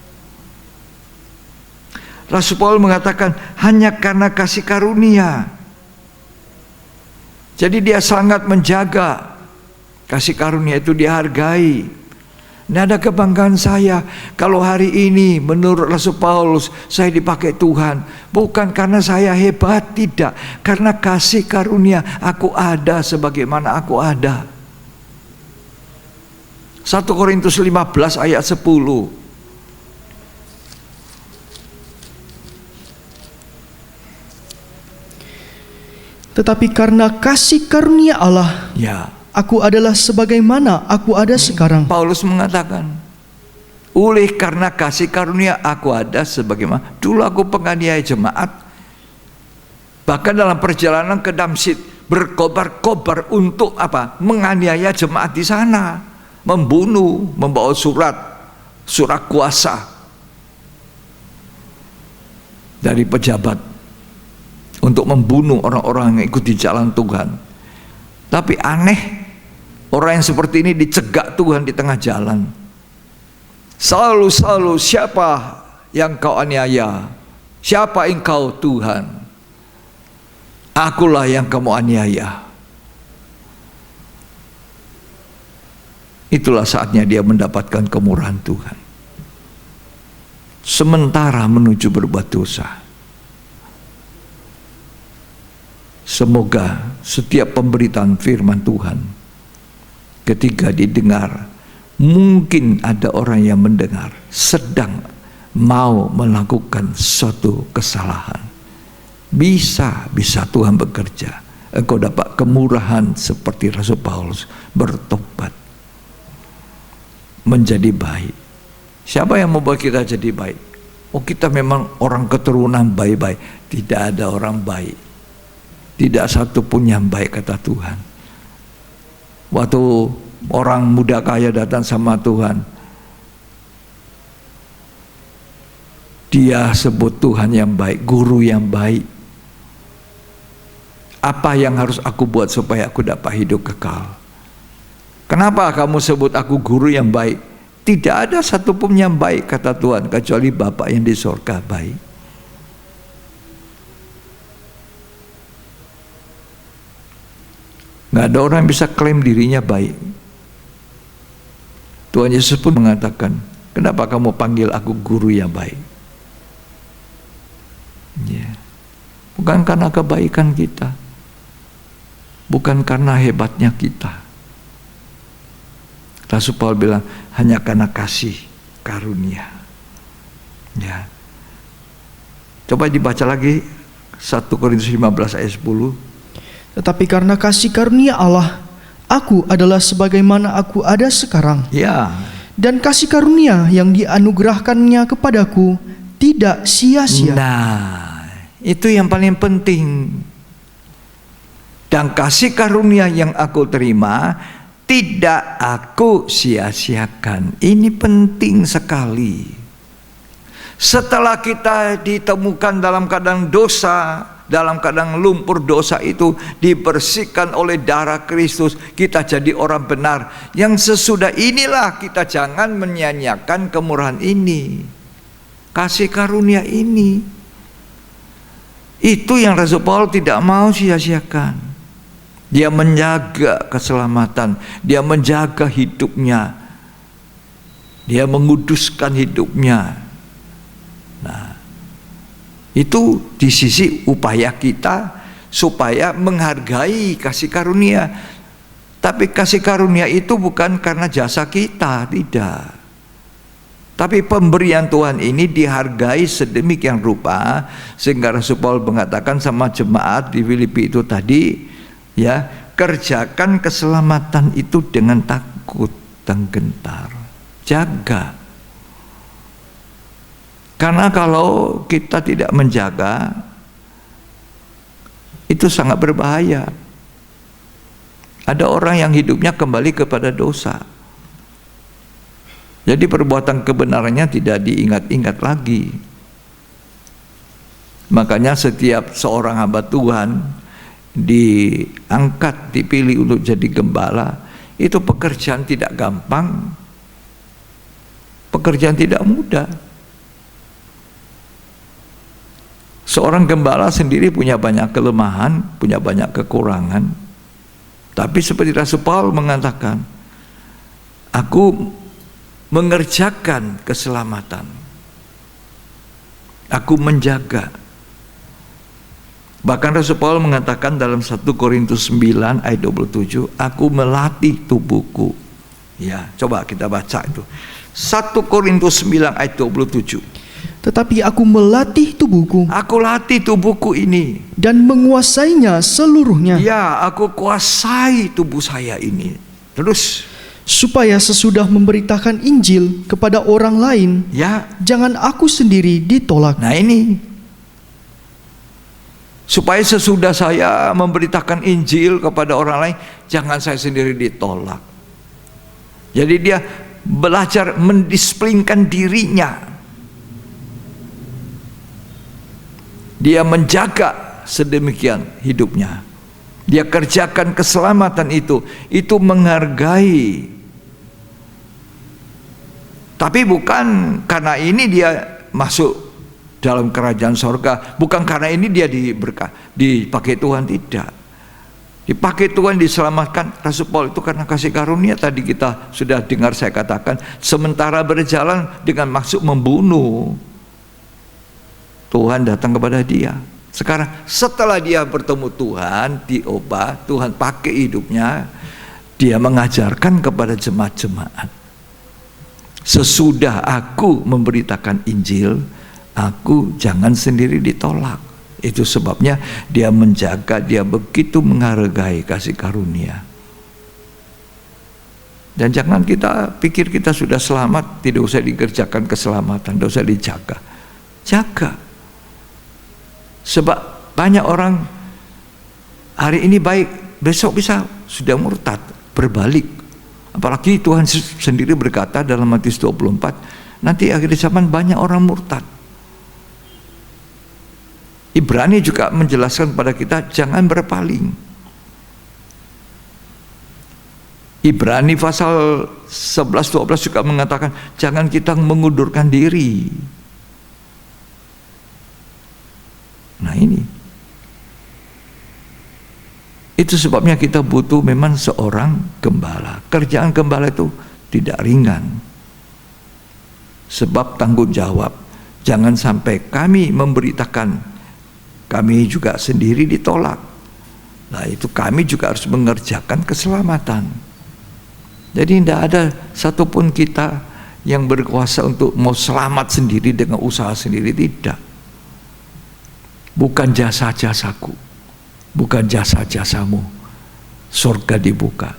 Rasul Paulus mengatakan hanya karena kasih karunia. Jadi dia sangat menjaga kasih karunia itu, dihargai. Tidak ada kebanggaan saya kalau hari ini menurut Rasul Paulus saya dipakai Tuhan. Bukan karena saya hebat, tidak. Karena kasih karunia aku ada sebagaimana aku ada. 1 Korintus 15 ayat 10. Tetapi karena kasih karunia Allah, Ya, aku adalah sebagaimana aku ada sekarang. Paulus mengatakan, oleh karena kasih karunia aku ada sebagaimana. Dulu aku penganiaya jemaat, bahkan dalam perjalanan ke Damsyik berkobar-kobar untuk apa? Menganiaya jemaat di sana, membunuh, membawa surat kuasa dari pejabat untuk membunuh orang-orang yang ikut di jalan Tuhan. Tapi aneh, orang yang seperti ini dicegak Tuhan di tengah jalan. Selalu siapa yang kau aniaya? Siapa engkau Tuhan? Akulah yang kamu aniaya. Itulah saatnya dia mendapatkan kemurahan Tuhan. Sementara menuju berbuat dosa. Semoga setiap pemberitaan firman Tuhan ketika didengar, mungkin ada orang yang mendengar sedang mau melakukan suatu kesalahan. Bisa Tuhan bekerja. Engkau dapat kemurahan seperti Rasul Paulus, bertobat, menjadi baik. Siapa yang membuat kita jadi baik? Oh, kita memang orang keturunan baik-baik. Tidak ada orang baik. Tidak satu pun yang baik, kata Tuhan. Waktu orang muda kaya datang sama Tuhan, dia sebut Tuhan yang baik, guru yang baik. Apa yang harus aku buat supaya aku dapat hidup kekal? Kenapa kamu sebut aku guru yang baik? Tidak ada satupun yang baik, kata Tuhan, kecuali Bapa yang di sorga baik. Nggak ada orang yang bisa klaim dirinya baik. Tuhan Yesus pun mengatakan, kenapa kamu panggil aku guru yang baik? Ya. Bukan karena kebaikan kita, bukan karena hebatnya kita. Rasul Paulus bilang, hanya karena kasih karunia. Ya. Coba dibaca lagi 1 Korintus 15 ayat 10. Tetapi karena kasih karunia Allah, aku adalah sebagaimana aku ada sekarang. Ya. Dan kasih karunia yang dianugerahkannya kepadaku tidak sia-sia. Nah, itu yang paling penting. Dan kasih karunia yang aku terima tidak aku sia-siakan. Ini penting sekali. Setelah kita ditemukan dalam keadaan dosa, dalam keadaan lumpur dosa itu, dibersihkan oleh darah Kristus, kita jadi orang benar. Yang sesudah inilah kita jangan menyanyiakan kemurahan ini, kasih karunia ini. Itu yang Rasul Paulus tidak mau sia-siakan. Dia menjaga keselamatan, dia menjaga hidupnya, dia menguduskan hidupnya. Nah, itu di sisi upaya kita supaya menghargai kasih karunia. Tapi kasih karunia itu bukan karena jasa kita, tidak. Tapi pemberian Tuhan ini dihargai sedemikian rupa sehingga Rasul Paulus mengatakan sama jemaat di Filipi itu tadi, ya, kerjakan keselamatan itu dengan takut dan gentar. Jaga. Karena kalau kita tidak menjaga, itu sangat berbahaya. Ada orang yang hidupnya kembali kepada dosa. Jadi perbuatan kebenarannya tidak diingat-ingat lagi. Makanya setiap seorang hamba Tuhan diangkat, dipilih untuk jadi gembala, itu pekerjaan tidak gampang, pekerjaan tidak mudah. Seorang gembala sendiri punya banyak kelemahan, punya banyak kekurangan. Tapi seperti Rasul Paulus mengatakan, aku mengerjakan keselamatan, aku menjaga. Bahkan Rasul Paulus mengatakan dalam 1 Korintus 9 ayat 27, aku melatih tubuhku. Ya, coba kita baca itu. 1 Korintus 9 ayat 27. Tetapi aku melatih tubuhku, aku latih tubuhku ini, dan menguasainya seluruhnya. Ya, aku kuasai tubuh saya ini. Terus, supaya sesudah memberitakan Injil kepada orang lain, ya, jangan aku sendiri ditolak. Nah ini, supaya sesudah saya memberitakan Injil kepada orang lain, jangan saya sendiri ditolak. Jadi dia belajar mendisiplinkan dirinya. Dia menjaga sedemikian hidupnya. Dia kerjakan keselamatan itu menghargai. Tapi bukan karena ini dia masuk dalam kerajaan sorga, bukan karena ini dia dipakai Tuhan, tidak. Dipakai Tuhan, diselamatkan Rasul Paulus itu karena kasih karunia. Tadi kita sudah dengar saya katakan, sementara berjalan dengan maksud membunuh, Tuhan datang kepada dia. Sekarang setelah dia bertemu Tuhan, diubah, Tuhan pakai hidupnya, dia mengajarkan kepada jemaat-jemaat. Sesudah aku memberitakan Injil, aku jangan sendiri ditolak. Itu sebabnya dia menjaga, dia begitu menghargai kasih karunia. Dan jangan kita pikir kita sudah selamat, tidak usah dikerjakan keselamatan, tidak usah dijaga. Jaga. Sebab banyak orang hari ini baik, besok bisa sudah murtad, berbalik. Apalagi Tuhan sendiri berkata dalam Matius 24, nanti akhir zaman banyak orang murtad. Ibrani juga menjelaskan pada kita jangan berpaling. Ibrani pasal 11-12 juga mengatakan jangan kita mengundurkan diri. Nah ini, itu sebabnya kita butuh memang seorang gembala. Kerjaan gembala itu tidak ringan, sebab tanggung jawab. Jangan sampai kami memberitakan, kami juga sendiri ditolak. Nah itu kami juga harus mengerjakan keselamatan. Jadi tidak ada satupun kita yang berkuasa untuk mau selamat sendiri dengan usaha sendiri, tidak. Bukan jasa-jasaku, bukan jasa-jasamu. Surga dibuka.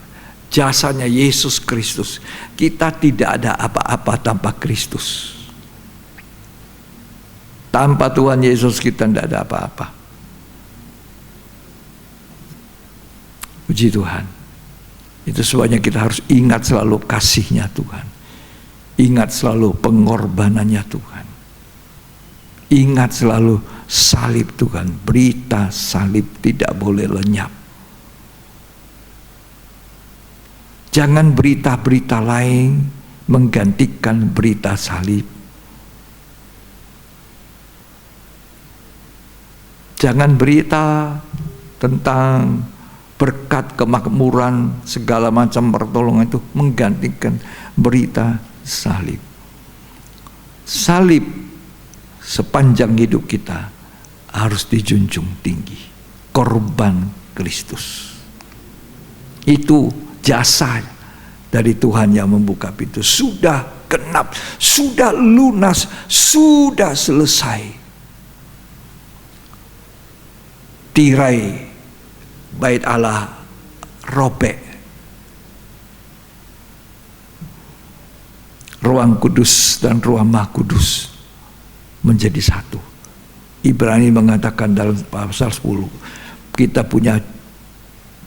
Jasanya Yesus Kristus. Kita tidak ada apa-apa tanpa Kristus. Tanpa Tuhan Yesus kita tidak ada apa-apa. Puji Tuhan. Itu sebabnya kita harus ingat selalu kasih-Nya Tuhan. Ingat selalu pengorbanannya Tuhan. Ingat selalu salib Tuhan. Berita salib tidak boleh lenyap. Jangan berita-berita lain menggantikan berita salib. Jangan berita tentang berkat kemakmuran segala macam pertolongan itu menggantikan berita salib. Salib sepanjang hidup kita harus dijunjung tinggi. Korban Kristus. Itu jasa dari Tuhan yang membuka pintu. Sudah genap, sudah lunas, sudah selesai. Tirai bait Allah robek. Ruang kudus dan ruang maha kudus menjadi satu. Ibrani mengatakan dalam pasal 10, kita punya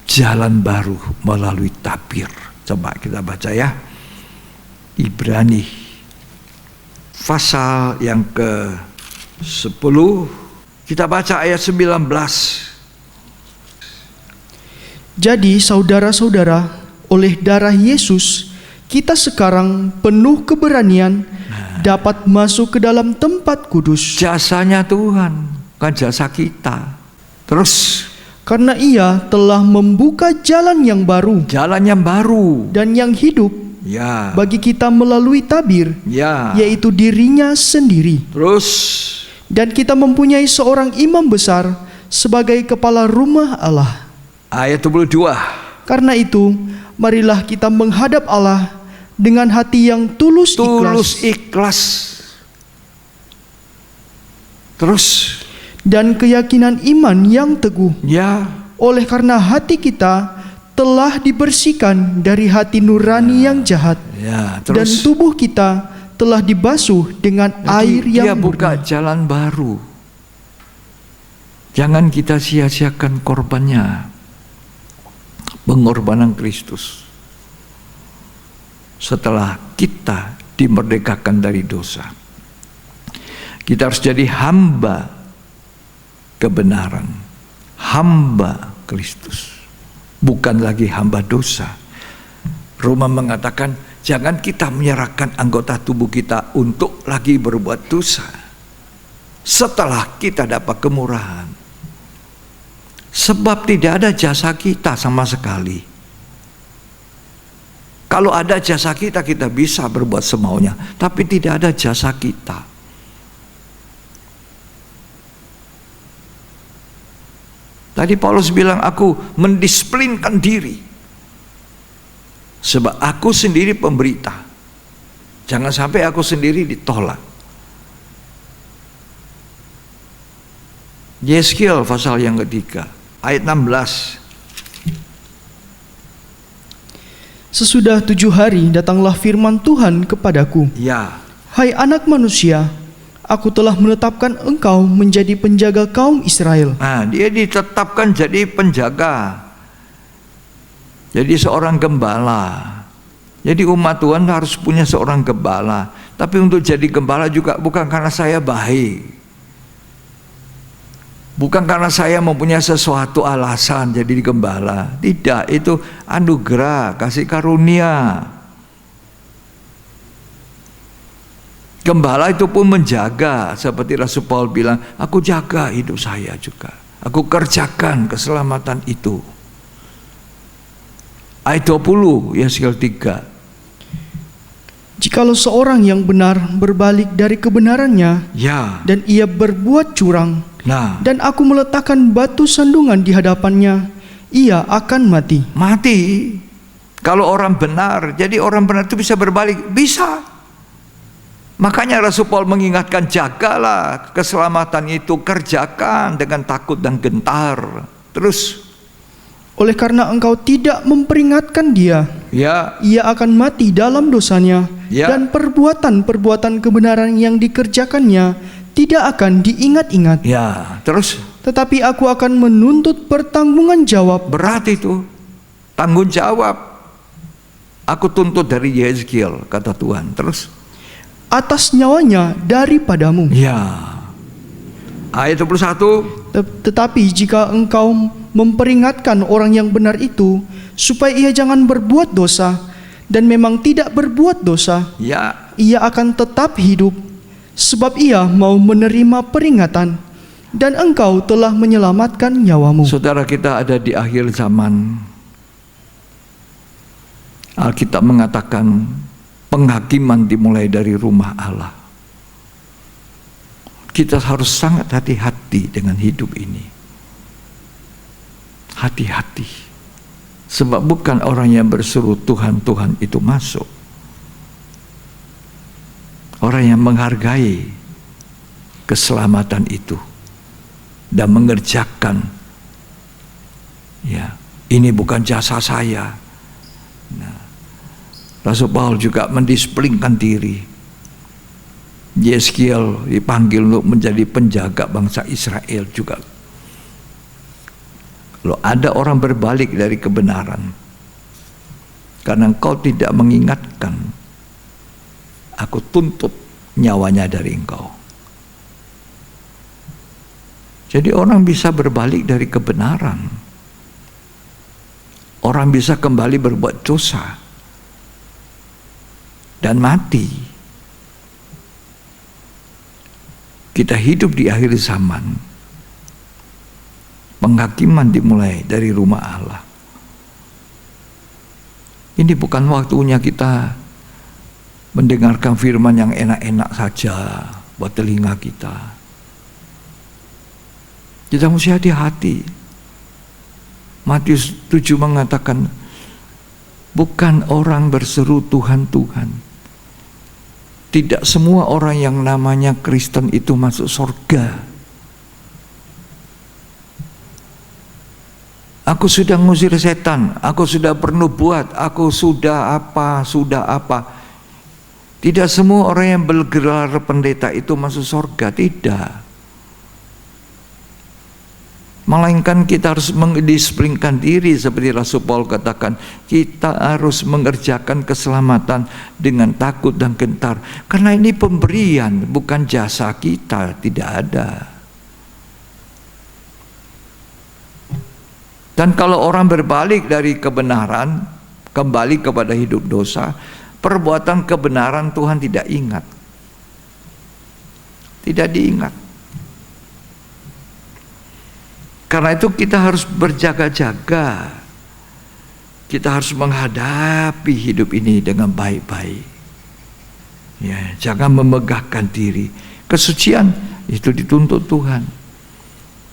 jalan baru melalui tabir. Coba kita baca ya. Ibrani pasal yang ke-10. Kita baca ayat 19. Jadi saudara-saudara, oleh darah Yesus, kita sekarang penuh keberanian dapat masuk ke dalam tempat kudus. Jasanya Tuhan, bukan jasa kita. Terus, Karena Ia telah membuka jalan yang baru jalan yang baru. dan yang hidup Ya. bagi kita melalui tabir, Ya. yaitu dirinya sendiri. Terus, Dan kita mempunyai seorang imam besar sebagai kepala rumah Allah. ayat 22. Karena itu, marilah kita menghadap Allah dengan hati yang tulus Ikhlas. Terus, dan keyakinan iman yang teguh. ya. Oleh karena hati kita telah dibersihkan dari hati nurani yang jahat, Ya, dan terus tubuh kita telah dibasuh dengan air dia yang buka murni. jalan baru. Jangan kita sia-siakan korbannya. Pengorbanan Kristus. Setelah kita dimerdekakan dari dosa, kita harus jadi hamba kebenaran, hamba Kristus, bukan lagi hamba dosa. Roma mengatakan jangan kita menyerahkan anggota tubuh kita untuk lagi berbuat dosa setelah kita dapat kemurahan. Sebab tidak ada jasa kita sama sekali. Kalau ada jasa kita, kita bisa berbuat semaunya. Tapi tidak ada jasa kita. Tadi Paulus bilang, aku mendisiplinkan diri. Sebab aku sendiri pemberita. Jangan sampai aku sendiri ditolak. Yeskiel pasal yang ketiga, ayat 16. Sesudah 7 hari datanglah firman Tuhan kepadaku. Ya, Hai anak manusia, aku telah menetapkan engkau menjadi penjaga kaum Israel. nah dia ditetapkan jadi penjaga. Jadi seorang gembala. Jadi umat Tuhan harus punya seorang gembala. Tapi untuk jadi gembala juga bukan karena saya baik. Bukan karena saya mempunyai sesuatu alasan jadi gembala. Tidak, itu anugerah, kasih karunia. Gembala itu pun menjaga, seperti Rasul Paul bilang, aku jaga hidup saya juga. Aku kerjakan keselamatan itu. Ayat 20, Yeskiel 3. Jikalau seorang yang benar berbalik dari kebenarannya, Ya, dan ia berbuat curang, nah, dan aku meletakkan batu sandungan di hadapannya, ia akan mati. mati. Kalau orang benar, jadi orang benar itu bisa berbalik, bisa. Makanya Rasul Paul mengingatkan, jagalah keselamatan itu, kerjakan dengan takut dan gentar. Terus, Oleh karena engkau tidak memperingatkan dia, ya, ia akan mati dalam dosanya, Ya. dan perbuatan-perbuatan kebenaran yang dikerjakannya tidak akan diingat-ingat. ya, terus Tetapi aku akan menuntut pertanggungan jawab berat itu, tanggung jawab. Aku tuntut dari Yeskiel, kata Tuhan. Terus, atas nyawanya daripadamu. ya, ayat 21. Tetapi jika engkau memperingatkan orang yang benar itu, supaya ia jangan berbuat dosa, dan memang tidak berbuat dosa, Ya, ia akan tetap hidup, sebab ia mau menerima peringatan, dan engkau telah menyelamatkan nyawamu. saudara, kita ada di akhir zaman. Alkitab mengatakan penghakiman dimulai dari rumah Allah. Kita harus sangat hati-hati dengan hidup ini. Hati-hati. Sebab bukan orang yang berseru Tuhan, Tuhan itu masuk. Orang yang menghargai keselamatan itu dan mengerjakan, ya, ini bukan jasa saya. Nah, Rasul Paul juga mendisiplinkan diri. Yeskiel dipanggil untuk menjadi penjaga bangsa Israel juga. Kalau ada orang berbalik dari kebenaran, karena engkau tidak mengingatkan, aku tuntut nyawanya dari engkau. Jadi orang bisa berbalik dari kebenaran. Orang bisa kembali berbuat dosa dan mati. Kita hidup di akhir zaman. Penghakiman dimulai dari rumah Allah. Ini bukan waktunya kita mendengarkan firman yang enak-enak saja buat telinga kita. Kita mesti hati-hati. Matius 7 mengatakan, bukan orang berseru Tuhan, Tuhan. Tidak semua orang yang namanya Kristen itu masuk surga. Aku sudah ngusir setan, aku sudah bernubuat, aku sudah apa. Tidak semua orang yang bergelar pendeta itu masuk surga, tidak. Melainkan kita harus mendisiplinkan diri seperti Rasul Paul katakan, kita harus mengerjakan keselamatan dengan takut dan gentar. Karena ini pemberian, bukan jasa kita, tidak ada. Dan kalau orang berbalik dari kebenaran, kembali kepada hidup dosa, perbuatan kebenaran Tuhan tidak ingat. Tidak diingat. Karena itu kita harus berjaga-jaga. Kita harus menghadapi hidup ini dengan baik-baik. Ya, jangan memegahkan diri. Kesucian itu dituntut Tuhan.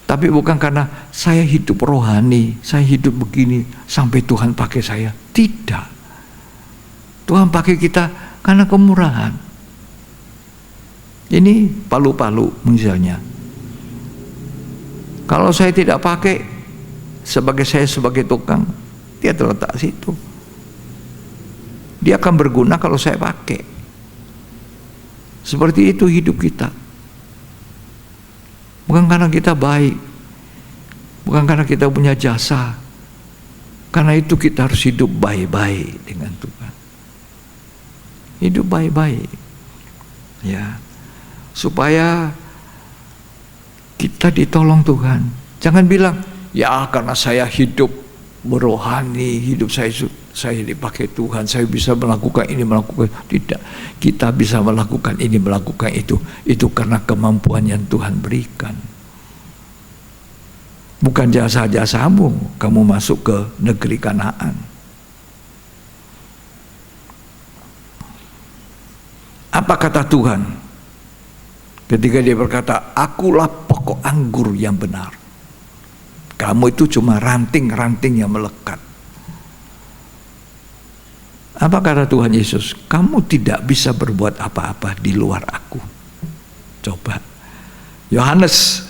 Tapi bukan karena saya hidup rohani, saya hidup begini sampai Tuhan pakai saya. Tidak. Tuhan pakai kita karena kemurahan. Ini palu-palu misalnya. Kalau saya tidak pakai, saya sebagai tukang, dia terletak situ. Dia akan berguna kalau saya pakai. Seperti itu hidup kita. Bukan karena kita baik, bukan karena kita punya jasa. Karena itu kita harus hidup baik-baik dengan Tuhan. Hidup baik-baik, ya, supaya kita ditolong Tuhan. Jangan bilang, ya karena saya hidup berohani, hidup saya dipakai Tuhan, saya bisa melakukan ini, melakukan. Tidak, kita bisa melakukan ini, melakukan itu karena kemampuan yang Tuhan berikan. Bukan jasa-jasamu kamu masuk ke negeri Kanaan. Apa kata Tuhan ketika dia berkata, akulah pokok anggur yang benar, kamu itu cuma ranting-ranting yang melekat. Apa kata Tuhan Yesus? Kamu tidak bisa berbuat apa-apa di luar aku. Coba. Yohanes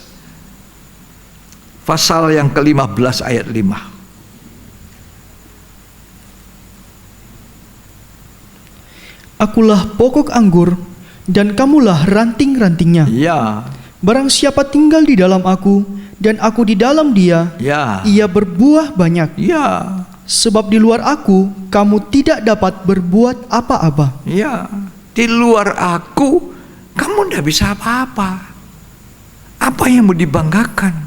pasal yang ke-15 ayat 5. Akulah pokok anggur dan kamulah ranting-rantingnya. Ya. Barang siapa tinggal di dalam aku dan aku di dalam dia, Ya. ia berbuah banyak. Ya. Sebab di luar aku, kamu tidak dapat berbuat apa-apa. Ya. Di luar aku, kamu tidak bisa apa-apa. Apa yang mau dibanggakan?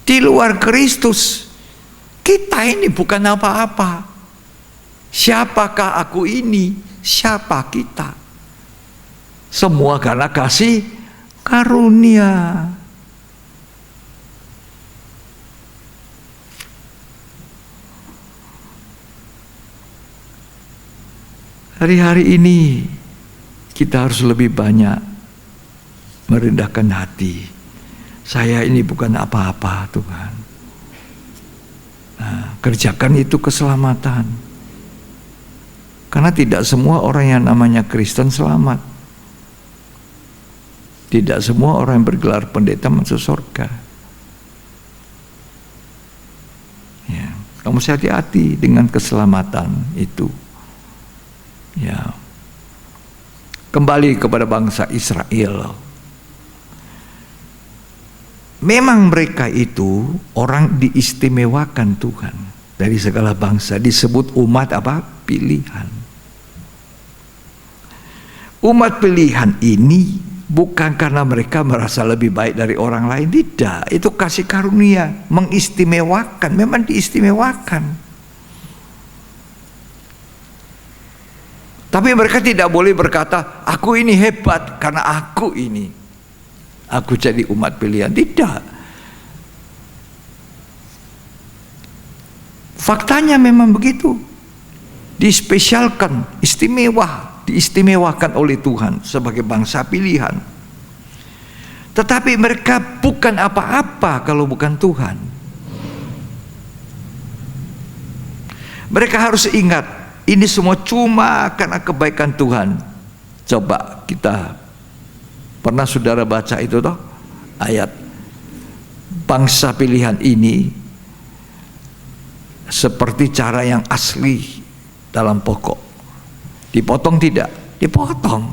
Di luar Kristus, kita ini bukan apa-apa. Siapakah aku ini? Siapa kita? Semua karena kasih karunia. Hari-hari ini kita harus lebih banyak merendahkan hati. Saya ini bukan apa-apa, Tuhan. Nah, kerjakan itu keselamatan. Karena tidak semua orang yang namanya Kristen selamat. Tidak semua orang yang bergelar pendeta masuk surga. Ya, kamu hati-hati dengan keselamatan itu. Ya. Kembali kepada bangsa Israel. Memang mereka itu orang diistimewakan Tuhan dari segala bangsa, disebut umat apa? Pilihan. Umat pilihan ini bukan karena mereka merasa lebih baik dari orang lain, tidak. Itu kasih karunia, mengistimewakan, memang diistimewakan. Tapi mereka tidak boleh berkata, aku ini hebat karena aku ini. Aku jadi umat pilihan. Tidak. Faktanya memang begitu. Dispesialkan, diistimewakan oleh Tuhan sebagai bangsa pilihan. Tetapi mereka bukan apa-apa kalau bukan Tuhan. Mereka harus ingat, ini semua cuma karena kebaikan Tuhan. Coba kita, pernah saudara baca itu toh? Ayat bangsa pilihan ini seperti cara yang asli dalam pokok. Dipotong tidak? Dipotong.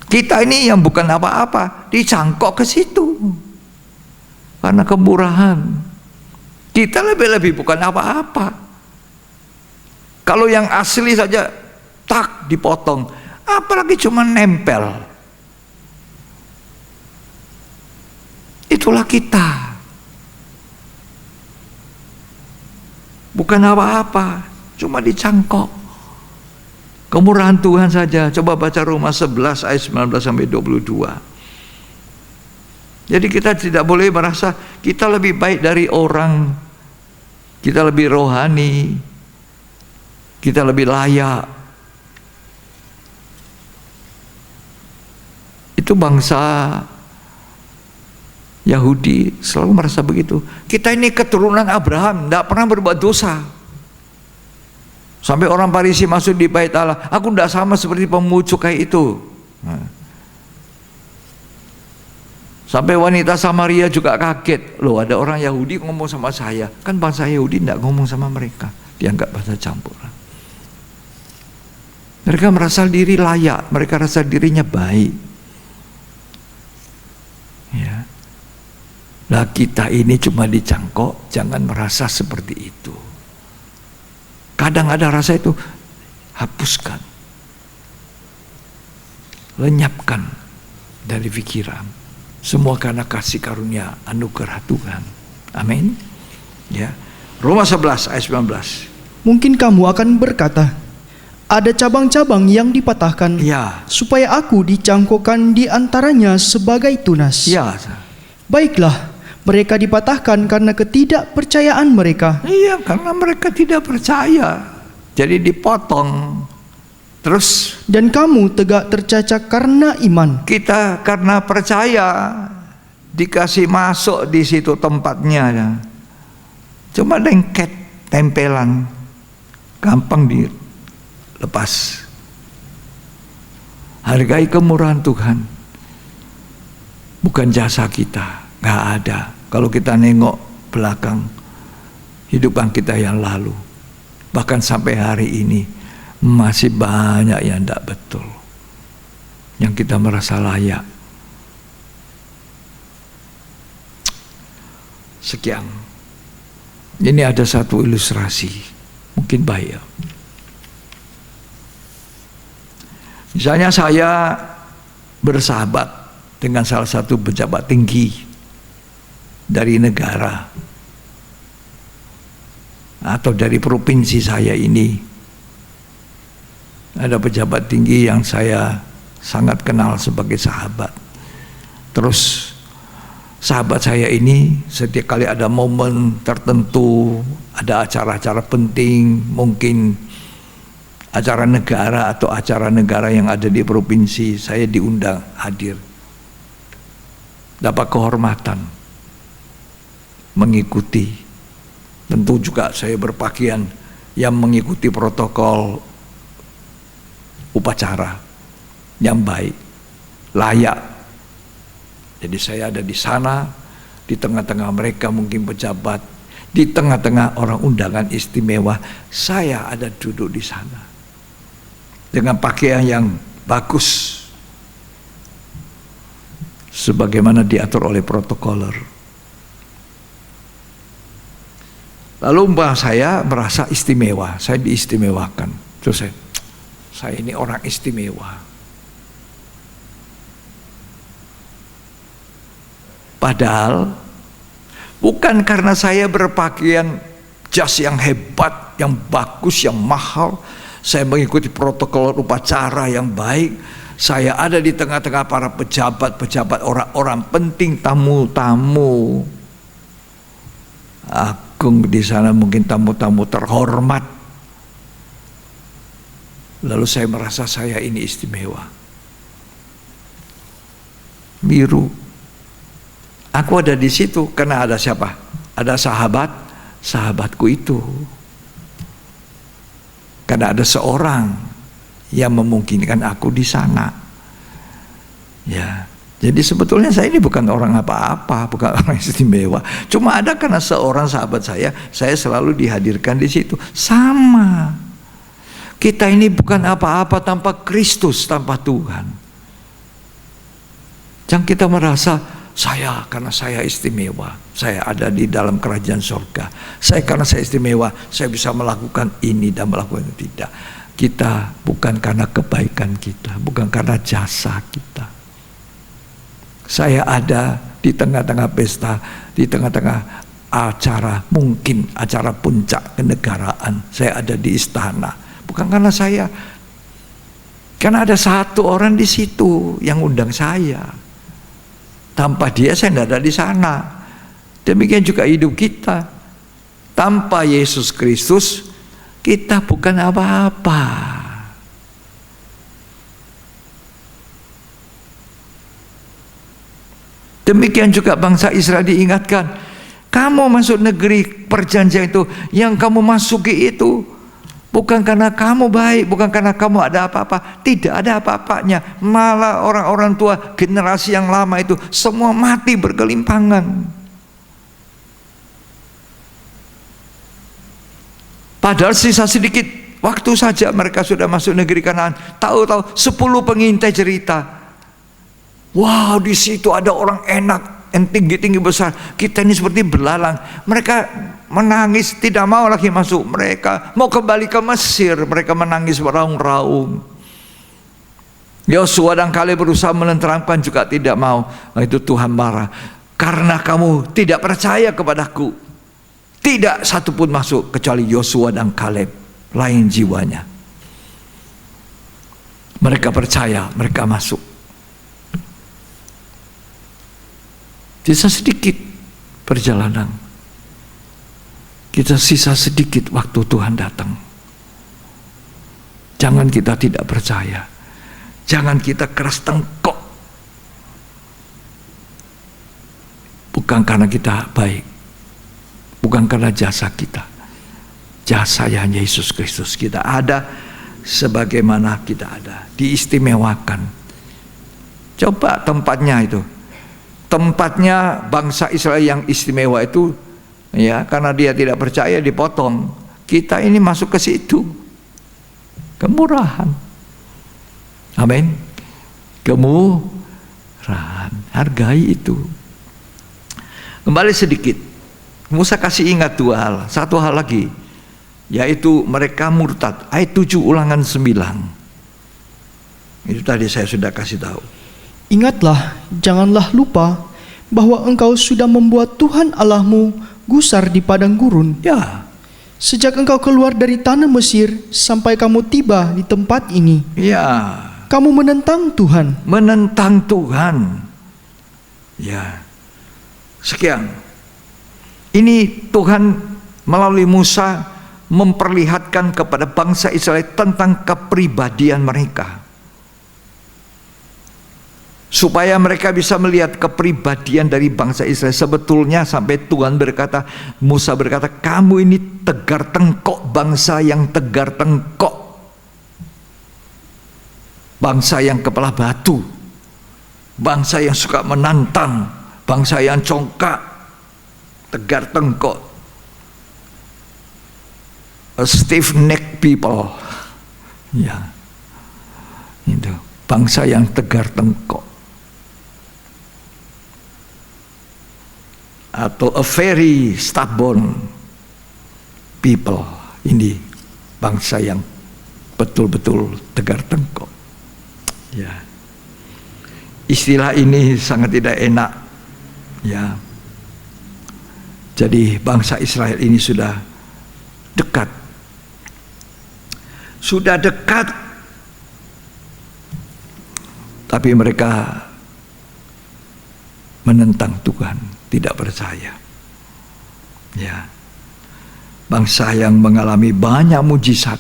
Kita ini yang bukan apa-apa dicangkok ke situ karena kemurahan. Kita lebih-lebih bukan apa-apa. Kalau yang asli saja tak dipotong, apalagi cuma nempel. Itulah kita. Bukan apa-apa, cuma dicangkok. Kemurahan Tuhan saja. Coba baca Roma 11 ayat 19 sampai 22. Jadi kita tidak boleh merasa kita lebih baik dari orang, kita lebih rohani, kita lebih layak. Itu bangsa Yahudi selalu merasa begitu. Kita ini keturunan Abraham, tidak pernah berbuat dosa. Sampai orang Farisi masuk di bait Allah, aku tidak sama seperti pemungut cukai itu. Sampai wanita Samaria juga kaget, loh ada orang Yahudi ngomong sama saya. Kan bangsa Yahudi tidak ngomong sama mereka, dianggap bahasa campuran. Mereka merasa diri layak, mereka rasa dirinya baik. Ya. Nah kita ini cuma dicangkok, jangan merasa seperti itu. Kadang ada rasa itu, hapuskan, lenyapkan dari pikiran. Semua karena kasih karunia anugerah Tuhan. Amin. Ya. Roma 11 ayat 19. Mungkin kamu akan berkata, ada cabang-cabang yang dipatahkan, Ya. supaya aku dicangkokkan di antaranya sebagai tunas. Ya. Baiklah, mereka dipatahkan karena ketidakpercayaan mereka. Iya, karena mereka tidak percaya. Jadi dipotong. Terus Dan kamu tegak tercacat karena iman. kita karena percaya dikasih masuk di situ tempatnya. Cuma lengket, tempelan, gampang dilepas. Hargai kemurahan Tuhan, bukan jasa kita. Nggak ada. Kalau kita nengok belakang hidupan kita yang lalu, bahkan sampai hari ini masih banyak yang tidak betul, yang kita merasa layak. Sekian. Ini ada satu ilustrasi, mungkin baik ya. Misalnya saya bersahabat dengan salah satu pejabat tinggi dari negara atau dari provinsi saya ini. Ada pejabat tinggi yang saya sangat kenal sebagai sahabat. Terus sahabat saya ini setiap kali ada momen tertentu, ada acara-acara penting, mungkin acara negara atau acara negara yang ada di provinsi, saya diundang hadir. Dapat kehormatan mengikuti. Tentu juga saya berpakaian yang mengikuti protokol upacara yang baik, layak. Jadi saya ada di sana, di tengah-tengah mereka mungkin pejabat, di tengah-tengah orang undangan istimewa, saya ada duduk di sana dengan pakaian yang bagus, sebagaimana diatur oleh protokoler. Lalu saya merasa istimewa, saya diistimewakan. Terus saya ini orang istimewa. Padahal bukan karena saya berpakaian jas yang hebat, yang bagus, yang mahal, saya mengikuti protokol upacara yang baik, saya ada di tengah-tengah para pejabat-pejabat, orang-orang penting, tamu-tamu agung di sana, mungkin tamu-tamu terhormat. Lalu saya merasa saya ini istimewa. Biru. Aku ada di situ karena ada siapa? Ada sahabatku itu. Karena ada seorang yang memungkinkan aku di sana. Ya. Jadi sebetulnya saya ini bukan orang apa-apa, bukan orang istimewa. Cuma ada karena seorang sahabat saya selalu dihadirkan di situ. Sama. Kita ini bukan apa-apa tanpa Kristus, tanpa Tuhan. Jangan kita merasa, karena saya istimewa, saya ada di dalam kerajaan surga. Karena saya istimewa, saya bisa melakukan ini dan melakukan itu. Tidak. Kita bukan karena kebaikan kita, bukan karena jasa kita. Saya ada di tengah-tengah pesta, di tengah-tengah acara, mungkin acara puncak kenegaraan. Saya ada di istana. Bukan karena saya, karena ada satu orang di situ yang undang saya. Tanpa dia saya tidak ada di sana. Demikian juga hidup kita. Tanpa Yesus Kristus kita bukan apa-apa. Demikian juga bangsa Israel diingatkan, kamu masuk negeri perjanjian itu, yang kamu masuki itu bukan karena kamu baik, bukan karena kamu ada apa-apa, tidak ada apa-apanya. Malah orang-orang tua generasi yang lama itu semua mati bergelimpangan. Padahal sisa sedikit waktu saja mereka sudah masuk negeri Kanaan. Tahu-tahu 10 pengintai cerita, wow, di situ ada orang enak, yang tinggi-tinggi besar. Kita ini seperti belalang. Mereka menangis, tidak mau lagi masuk. Mereka mau kembali ke Mesir. Mereka menangis beraung-raung. Yosua dan Kaleb berusaha menenteramkan, juga tidak mau. Nah, itu Tuhan marah. Karena kamu tidak percaya kepadaku, tidak satupun masuk kecuali Yosua dan Kaleb. Lain jiwanya. Mereka percaya, mereka masuk. Sisa sedikit perjalanan, kita sisa sedikit waktu Tuhan datang. Jangan kita tidak percaya, jangan kita keras tengkok. Bukan karena kita baik, bukan karena jasa kita. Jasanya Yesus Kristus. Kita ada sebagaimana kita ada, diistimewakan. Coba tempatnya itu. Tempatnya bangsa Israel yang istimewa itu, ya, karena dia tidak percaya dipotong. Kita ini masuk ke situ. Kemurahan. Amin. Kemurahan. Hargai itu. Kembali sedikit. Musa kasih ingat 2 hal. Satu hal lagi, yaitu mereka murtad. Ayat 7 Ulangan 9. Itu tadi saya sudah kasih tahu. Ingatlah, janganlah lupa bahwa engkau sudah membuat Tuhan Allahmu gusar di padang gurun. Ya. Sejak engkau keluar dari tanah Mesir sampai kamu tiba di tempat ini. Ya. Kamu menentang Tuhan. Menentang Tuhan. Ya. Sekian. Ini Tuhan melalui Musa memperlihatkan kepada bangsa Israel tentang kepribadian mereka. Supaya mereka bisa melihat kepribadian dari bangsa Israel. Sebetulnya sampai Tuhan berkata, Musa berkata, kamu ini tegar tengkok, bangsa yang tegar tengkok, bangsa yang kepala batu, bangsa yang suka menantang, bangsa yang congkak, tegar tengkok, a stiff neck people. Ya, itu bangsa yang tegar tengkok. Atau a very stubborn people. Ini bangsa yang betul-betul tegar tengkok. Ya. Istilah ini sangat tidak enak. Ya. Jadi bangsa Israel ini sudah dekat. Sudah dekat. Tapi mereka menentang Tuhan. Tidak percaya. Ya. Bangsa yang mengalami banyak mujizat.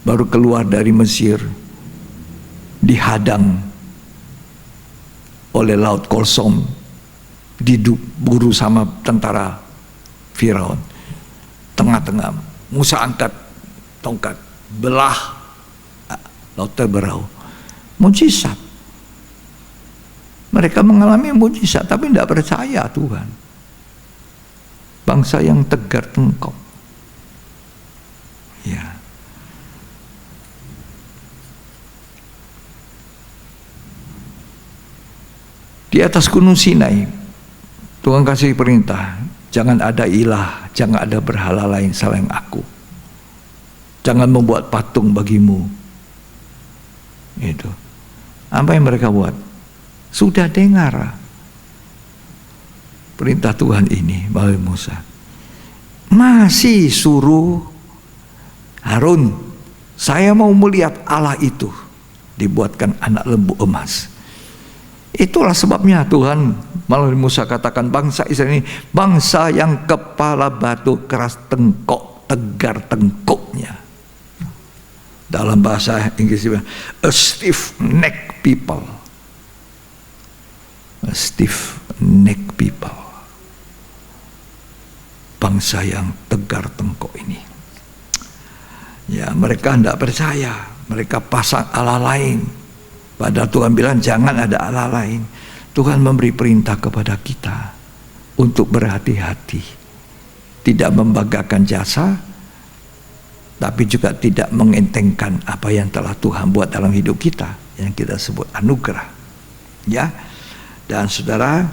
Baru keluar dari Mesir, dihadang oleh Laut Kolsom, diburu sama tentara Firaun. Tengah-tengah Musa angkat tongkat, belah laut terberau. Mujizat. Mereka mengalami mujizat tapi tidak percaya Tuhan. Bangsa yang tegar tengkok. Ya. Di atas gunung Sinai, Tuhan kasih perintah, jangan ada ilah, jangan ada berhala lain selain aku. Jangan membuat patung bagimu. Itu. Apa yang mereka buat? Sudah dengar perintah Tuhan ini melalui Musa. Masih suruh Harun, saya mau melihat Allah itu. Dibuatkan anak lembu emas. Itulah sebabnya Tuhan melalui Musa katakan bangsa Israel ini bangsa yang kepala batu, keras tengkok, tegar tengkoknya. Dalam bahasa Inggris, a stiff neck people. stiff neck people, bangsa yang tegar tengkok ini. Ya, mereka tidak percaya, mereka pasang Allah lain. Padahal Tuhan bilang jangan ada Allah lain. Tuhan memberi perintah kepada kita untuk berhati-hati, tidak membanggakan jasa, tapi juga tidak mengentengkan apa yang telah Tuhan buat dalam hidup kita, yang kita sebut anugerah. Ya, dan saudara,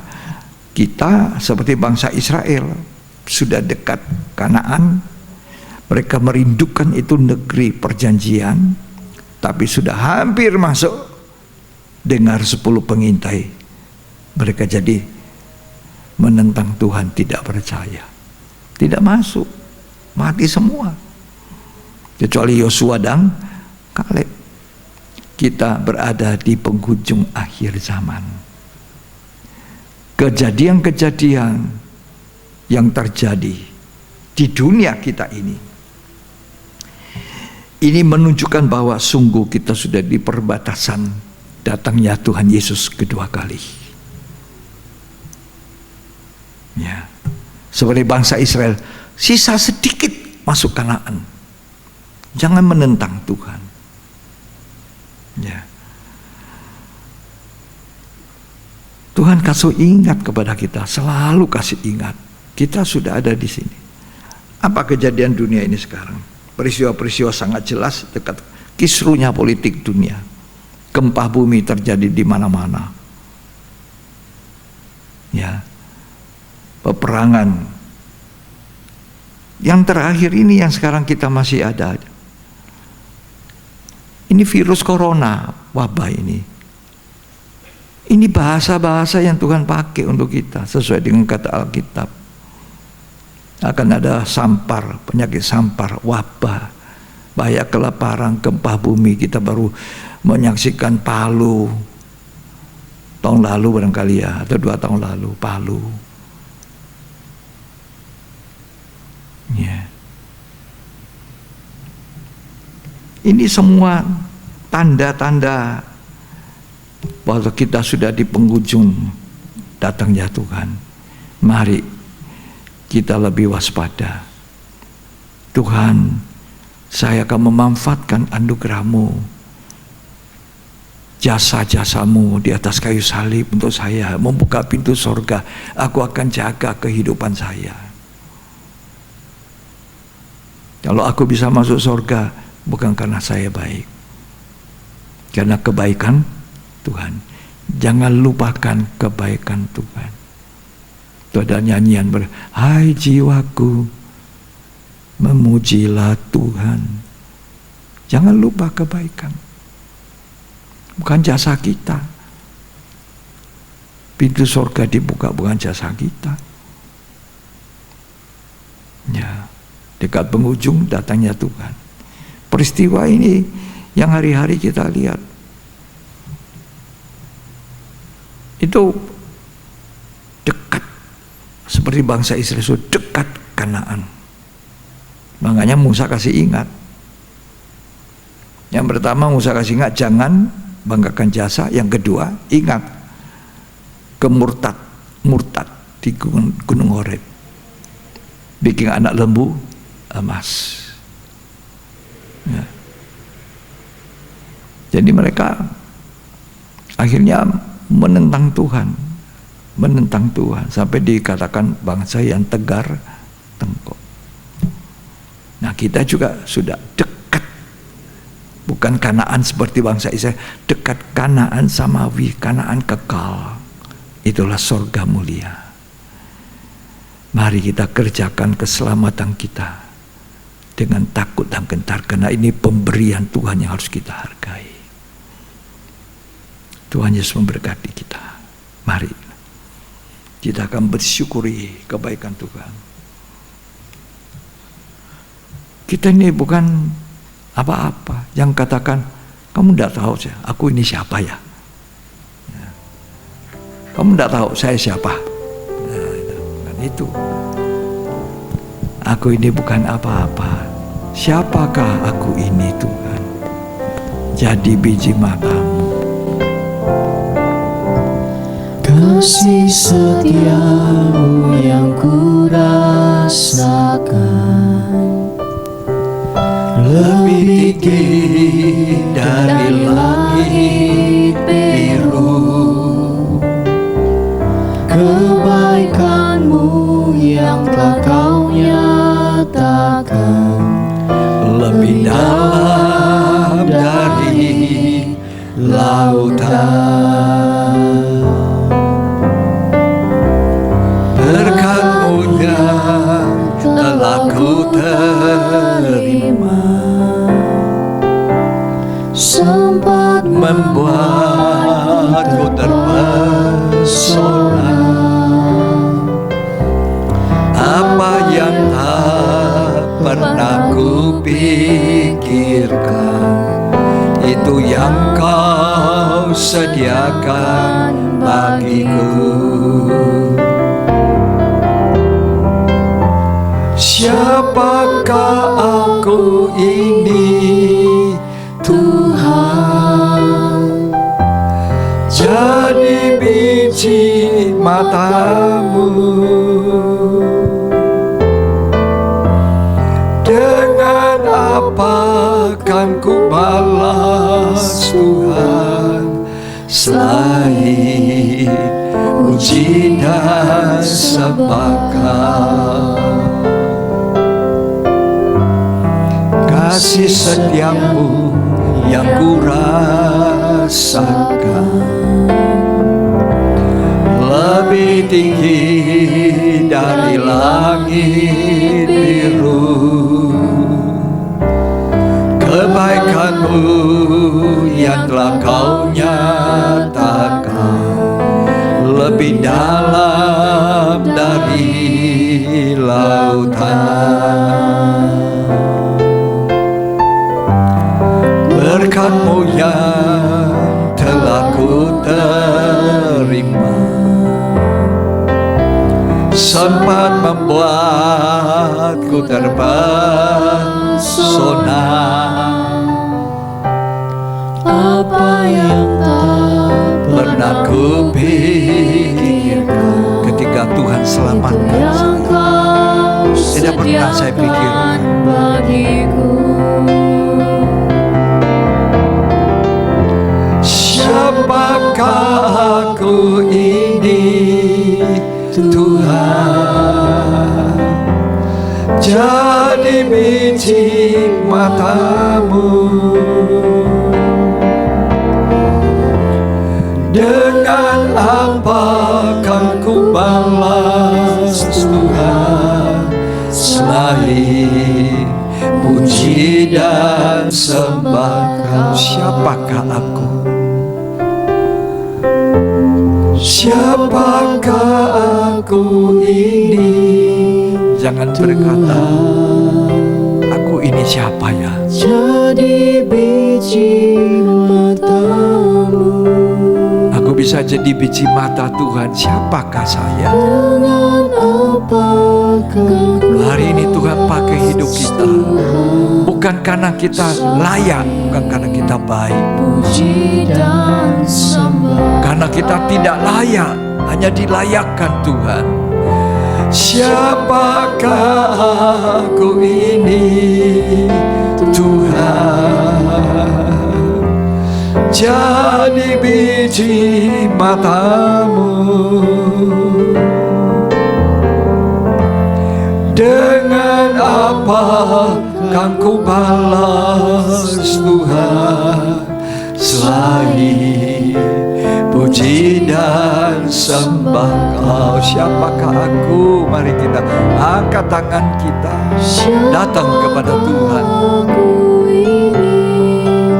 kita seperti bangsa Israel sudah dekat Kanaan. Mereka merindukan itu negeri perjanjian, tapi sudah hampir masuk. Dengar 10 pengintai, mereka jadi menentang Tuhan, tidak percaya, tidak masuk, mati semua, kecuali Yosua dan Kaleb. Kita berada di penghujung akhir zaman. Kejadian-kejadian yang terjadi di dunia kita ini menunjukkan bahwa sungguh kita sudah di perbatasan datangnya Tuhan Yesus kedua kali. Ya, seperti bangsa Israel, sisa sedikit masuk Kanaan. Jangan menentang Tuhan. Ya, Tuhan kasih ingat kepada kita, selalu kasih ingat. Kita sudah ada di sini. Apa kejadian dunia ini sekarang? Peristiwa-peristiwa sangat jelas dekat kisruhnya politik dunia. Gempa bumi terjadi di mana-mana. Ya. Peperangan. Yang terakhir ini yang sekarang kita masih ada. Ini virus corona, wabah ini. Ini bahasa-bahasa yang Tuhan pakai untuk kita sesuai dengan kata Alkitab. Akan ada sampar, penyakit sampar, wabah, bahaya kelaparan, gempa bumi. Kita baru menyaksikan Palu tahun lalu barangkali ya, atau 2 tahun lalu, Palu. Ya. Ini semua tanda-tanda bahwa kita sudah di penghujung datangnya Tuhan. Mari kita lebih waspada. Tuhan, saya akan memanfaatkan anugerah-Mu, jasa-jasamu di atas kayu salib untuk saya, membuka pintu sorga. Aku akan jaga kehidupan saya. Kalau aku bisa masuk sorga, bukan karena saya baik, karena kebaikan Tuhan. Jangan lupakan kebaikan Tuhan. Itu ada nyanyian hai jiwaku, memujilah Tuhan. Jangan lupa kebaikan. Bukan jasa kita. Pintu surga dibuka bukan jasa kita. Ya, dekat penghujung datangnya Tuhan. Peristiwa ini yang hari-hari kita lihat, itu dekat, seperti bangsa Israel sudah dekat Kanaan. Makanya Musa kasih ingat. Yang pertama Musa kasih ingat, jangan banggakan jasa. Yang kedua, ingat murtad di Gunung Horeb, bikin anak lembu emas. Ya. Jadi mereka akhirnya menentang Tuhan sampai dikatakan bangsa yang tegar tengkok. Nah, kita juga sudah dekat, bukan Kanaan seperti bangsa Israel, dekat Kanaan samawi, Kanaan kekal. Itulah surga mulia. Mari kita kerjakan keselamatan kita dengan takut dan gentar, karena ini pemberian Tuhan yang harus kita hargai. Tuhan Yesus memberkati kita. Mari kita akan bersyukuri kebaikan Tuhan. Kita ini bukan apa-apa yang katakan, kamu tidak tahu saya, aku ini siapa ya? Kamu tidak tahu saya siapa? Nah, bukan itu. Aku ini bukan apa-apa. Siapakah aku ini Tuhan? Jadi biji matamu. kasih setiamu yang ku rasakan lebih tinggi dari langit biru. Kebaikanmu yang telah kau nyatakan lebih dalam dari lautan. Berkat-Mu yang telah ku terima sempat membuatku terpesona. Apa yang tak pernah ku pikirkan, itu yang kau sediakan bagiku. Siapakah aku ini, Tuhan? Jadi biji mata-Mu. Dengan apa kan ku balas Tuhan, selain puji dan sembah Kau. Kasih setiamu yang ku rasakan lebih tinggi dari langit biru. Kebaikan-Mu yang telah kau nyatakan lebih dalam dari lautan. Berkat-Mu yang telah ku terima sempat membuatku terpesona. Apa yang tak pernah ku pikirkan ketika Tuhan selamatkan saya, tidak pernah saya pikirkan. Siapakah aku ini, Tuhan? Jadi biji mata-Mu. Dengan apa kan ku balas Tuhan, selain puji dan sembah Kau. Siapakah aku? Siapakah aku ini? Jangan berkata, aku ini siapa ya? Jadi biji mata-Mu. Aku bisa jadi biji mata Tuhan. Siapakah saya? Hari ini Tuhan pakai hidup kita, bukan karena kita layak, bukan karena kita baik, karena kita tidak layak, hanya dilayakkan Tuhan. Siapakah aku ini, Tuhan? Jadi biji mata-Mu. Dengan apa kan ku balas Tuhan, selain puji dan sembah Kau. Siapakah aku? Mari kita angkat tangan kita, datang kepada Tuhan.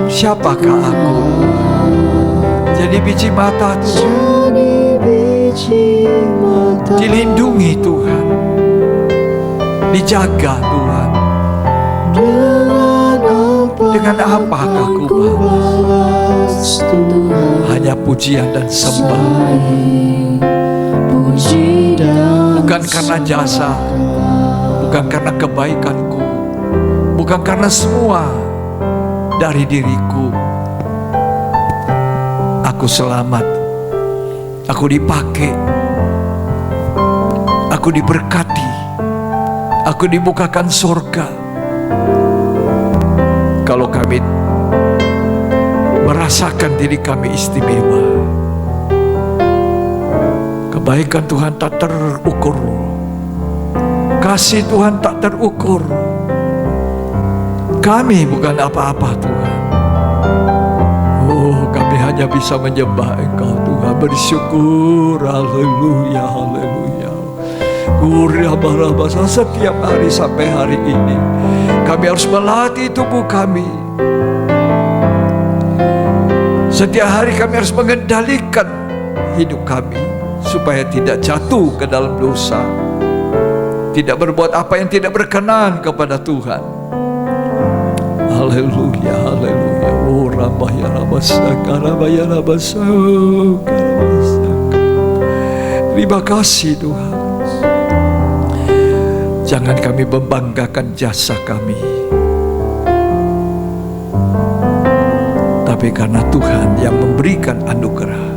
Siapakah aku? Jadi biji mata Tuhan, dilindungi Tuhan, dijaga Tuhan. Dengan apakah ku balas? Hanya pujian dan sembah. Bukan karena jasa, bukan karena kebaikanku, bukan karena semua dari diriku. Aku selamat Aku dipakai, aku diberkati, aku dibukakan surga. Kalau kami merasakan diri kami istimewa, kebaikan Tuhan tak terukur, kasih Tuhan tak terukur. Kami bukan apa-apa Tuhan. Oh, kami hanya bisa menyembah Engkau Tuhan, bersyukur. Haleluya, haleluya. Kurabasa, setiap hari sampai hari ini kami harus melatih tubuh kami. Setiap hari kami harus mengendalikan hidup kami supaya tidak jatuh ke dalam dosa, tidak berbuat apa yang tidak berkenan kepada Tuhan. Haleluya, haleluya. Oh, Rabaya Rabasaka, Rabaya Rabasaka. Terima kasih Tuhan. Jangan kami membanggakan jasa kami, tapi karena Tuhan yang memberikan anugerah.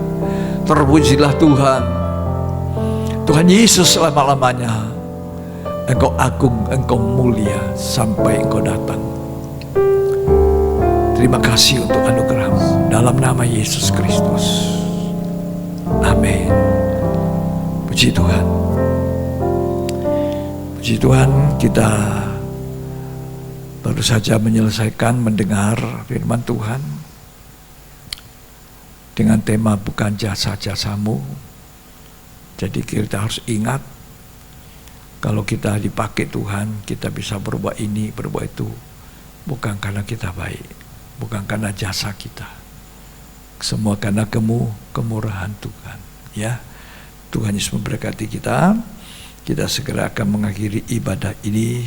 Terpujilah Tuhan. Tuhan Yesus selama-lamanya. Engkau agung, Engkau mulia sampai Engkau datang. Terima kasih untuk anugerah-Mu dalam nama Yesus Kristus. Amin. Puji Tuhan. Puji Tuhan, kita baru saja menyelesaikan mendengar firman Tuhan dengan tema bukan jasa-jasamu. Jadi kita harus ingat, kalau kita dipakai Tuhan, kita bisa berbuat ini, berbuat itu, bukan karena kita baik, bukan karena jasa kita, semua karena kemurahan Tuhan. Ya, Tuhan Yesus memberkati kita. Kita segera akan mengakhiri ibadah ini.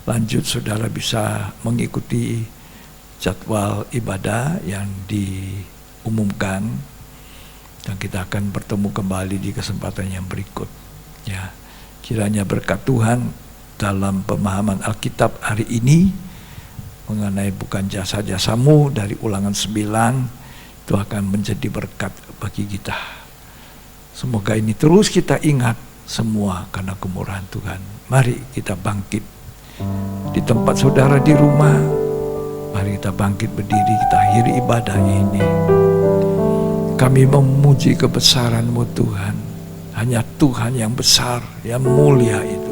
Lanjut saudara bisa mengikuti jadwal ibadah yang diumumkan, dan kita akan bertemu kembali di kesempatan yang berikut. Ya, kiranya berkat Tuhan dalam pemahaman Alkitab hari ini mengenai bukan jasa-jasamu dari Ulangan 9 itu akan menjadi berkat bagi kita. Semoga ini terus kita ingat, semua karena kemurahan Tuhan. Mari kita bangkit di tempat saudara di rumah. Mari kita bangkit berdiri, kita akhiri ibadah ini. Kami memuji kebesaran-Mu Tuhan. Hanya Tuhan yang besar, yang mulia itu.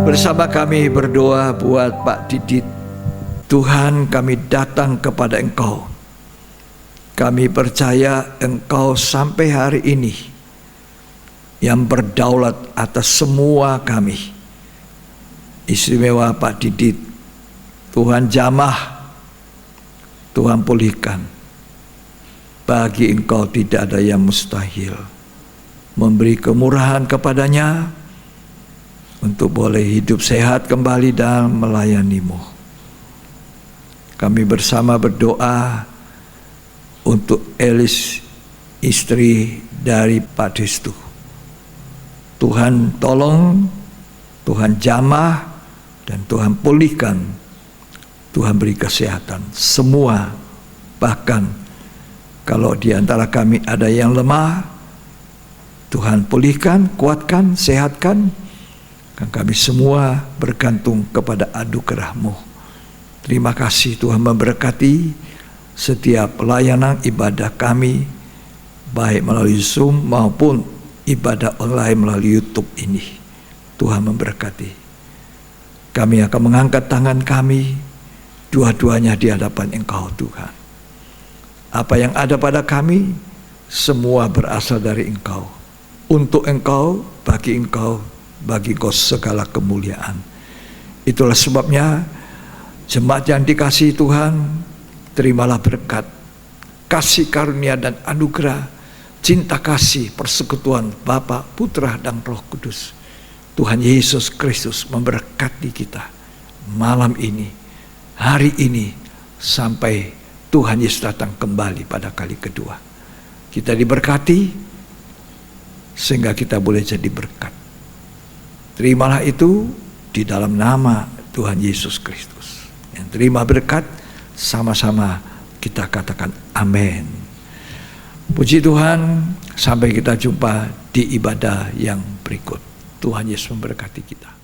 Bersama kami berdoa buat Pak Didit. Tuhan, kami datang kepada Engkau. Kami percaya Engkau sampai hari ini yang berdaulat atas semua kami. Istimewa Pak Didit, Tuhan jamah, Tuhan pulihkan. Bagi Engkau tidak ada yang mustahil. Memberi kemurahan kepadanya untuk boleh hidup sehat kembali dan melayani-Mu. Kami bersama berdoa untuk Elis, istri dari Pak Destu. Tuhan tolong, Tuhan jamah, dan Tuhan pulihkan. Tuhan beri kesehatan semua. Bahkan kalau di antara kami ada yang lemah, Tuhan pulihkan, kuatkan, sehatkan. Dan kami semua bergantung kepada anugerah-Mu. Terima kasih Tuhan memberkati setiap pelayanan ibadah kami, baik melalui Zoom maupun ibadah online melalui YouTube ini. Tuhan memberkati. Kami akan mengangkat tangan kami, dua-duanya di hadapan Engkau Tuhan. Apa yang ada pada kami, semua berasal dari Engkau. Untuk Engkau, bagi Engkau segala kemuliaan. Itulah sebabnya jemaat yang dikasihi Tuhan, terimalah berkat, kasih karunia dan anugerah, cinta kasih, persekutuan Bapa, Putra dan Roh Kudus. Tuhan Yesus Kristus memberkati kita malam ini, hari ini, sampai Tuhan Yesus datang kembali pada kali kedua. Kita diberkati sehingga kita boleh jadi berkat. Terimalah itu di dalam nama Tuhan Yesus Kristus. Yang terima berkat, sama-sama kita katakan amin. Puji Tuhan, sampai kita jumpa di ibadah yang berikut. Tuhan Yesus memberkati kita.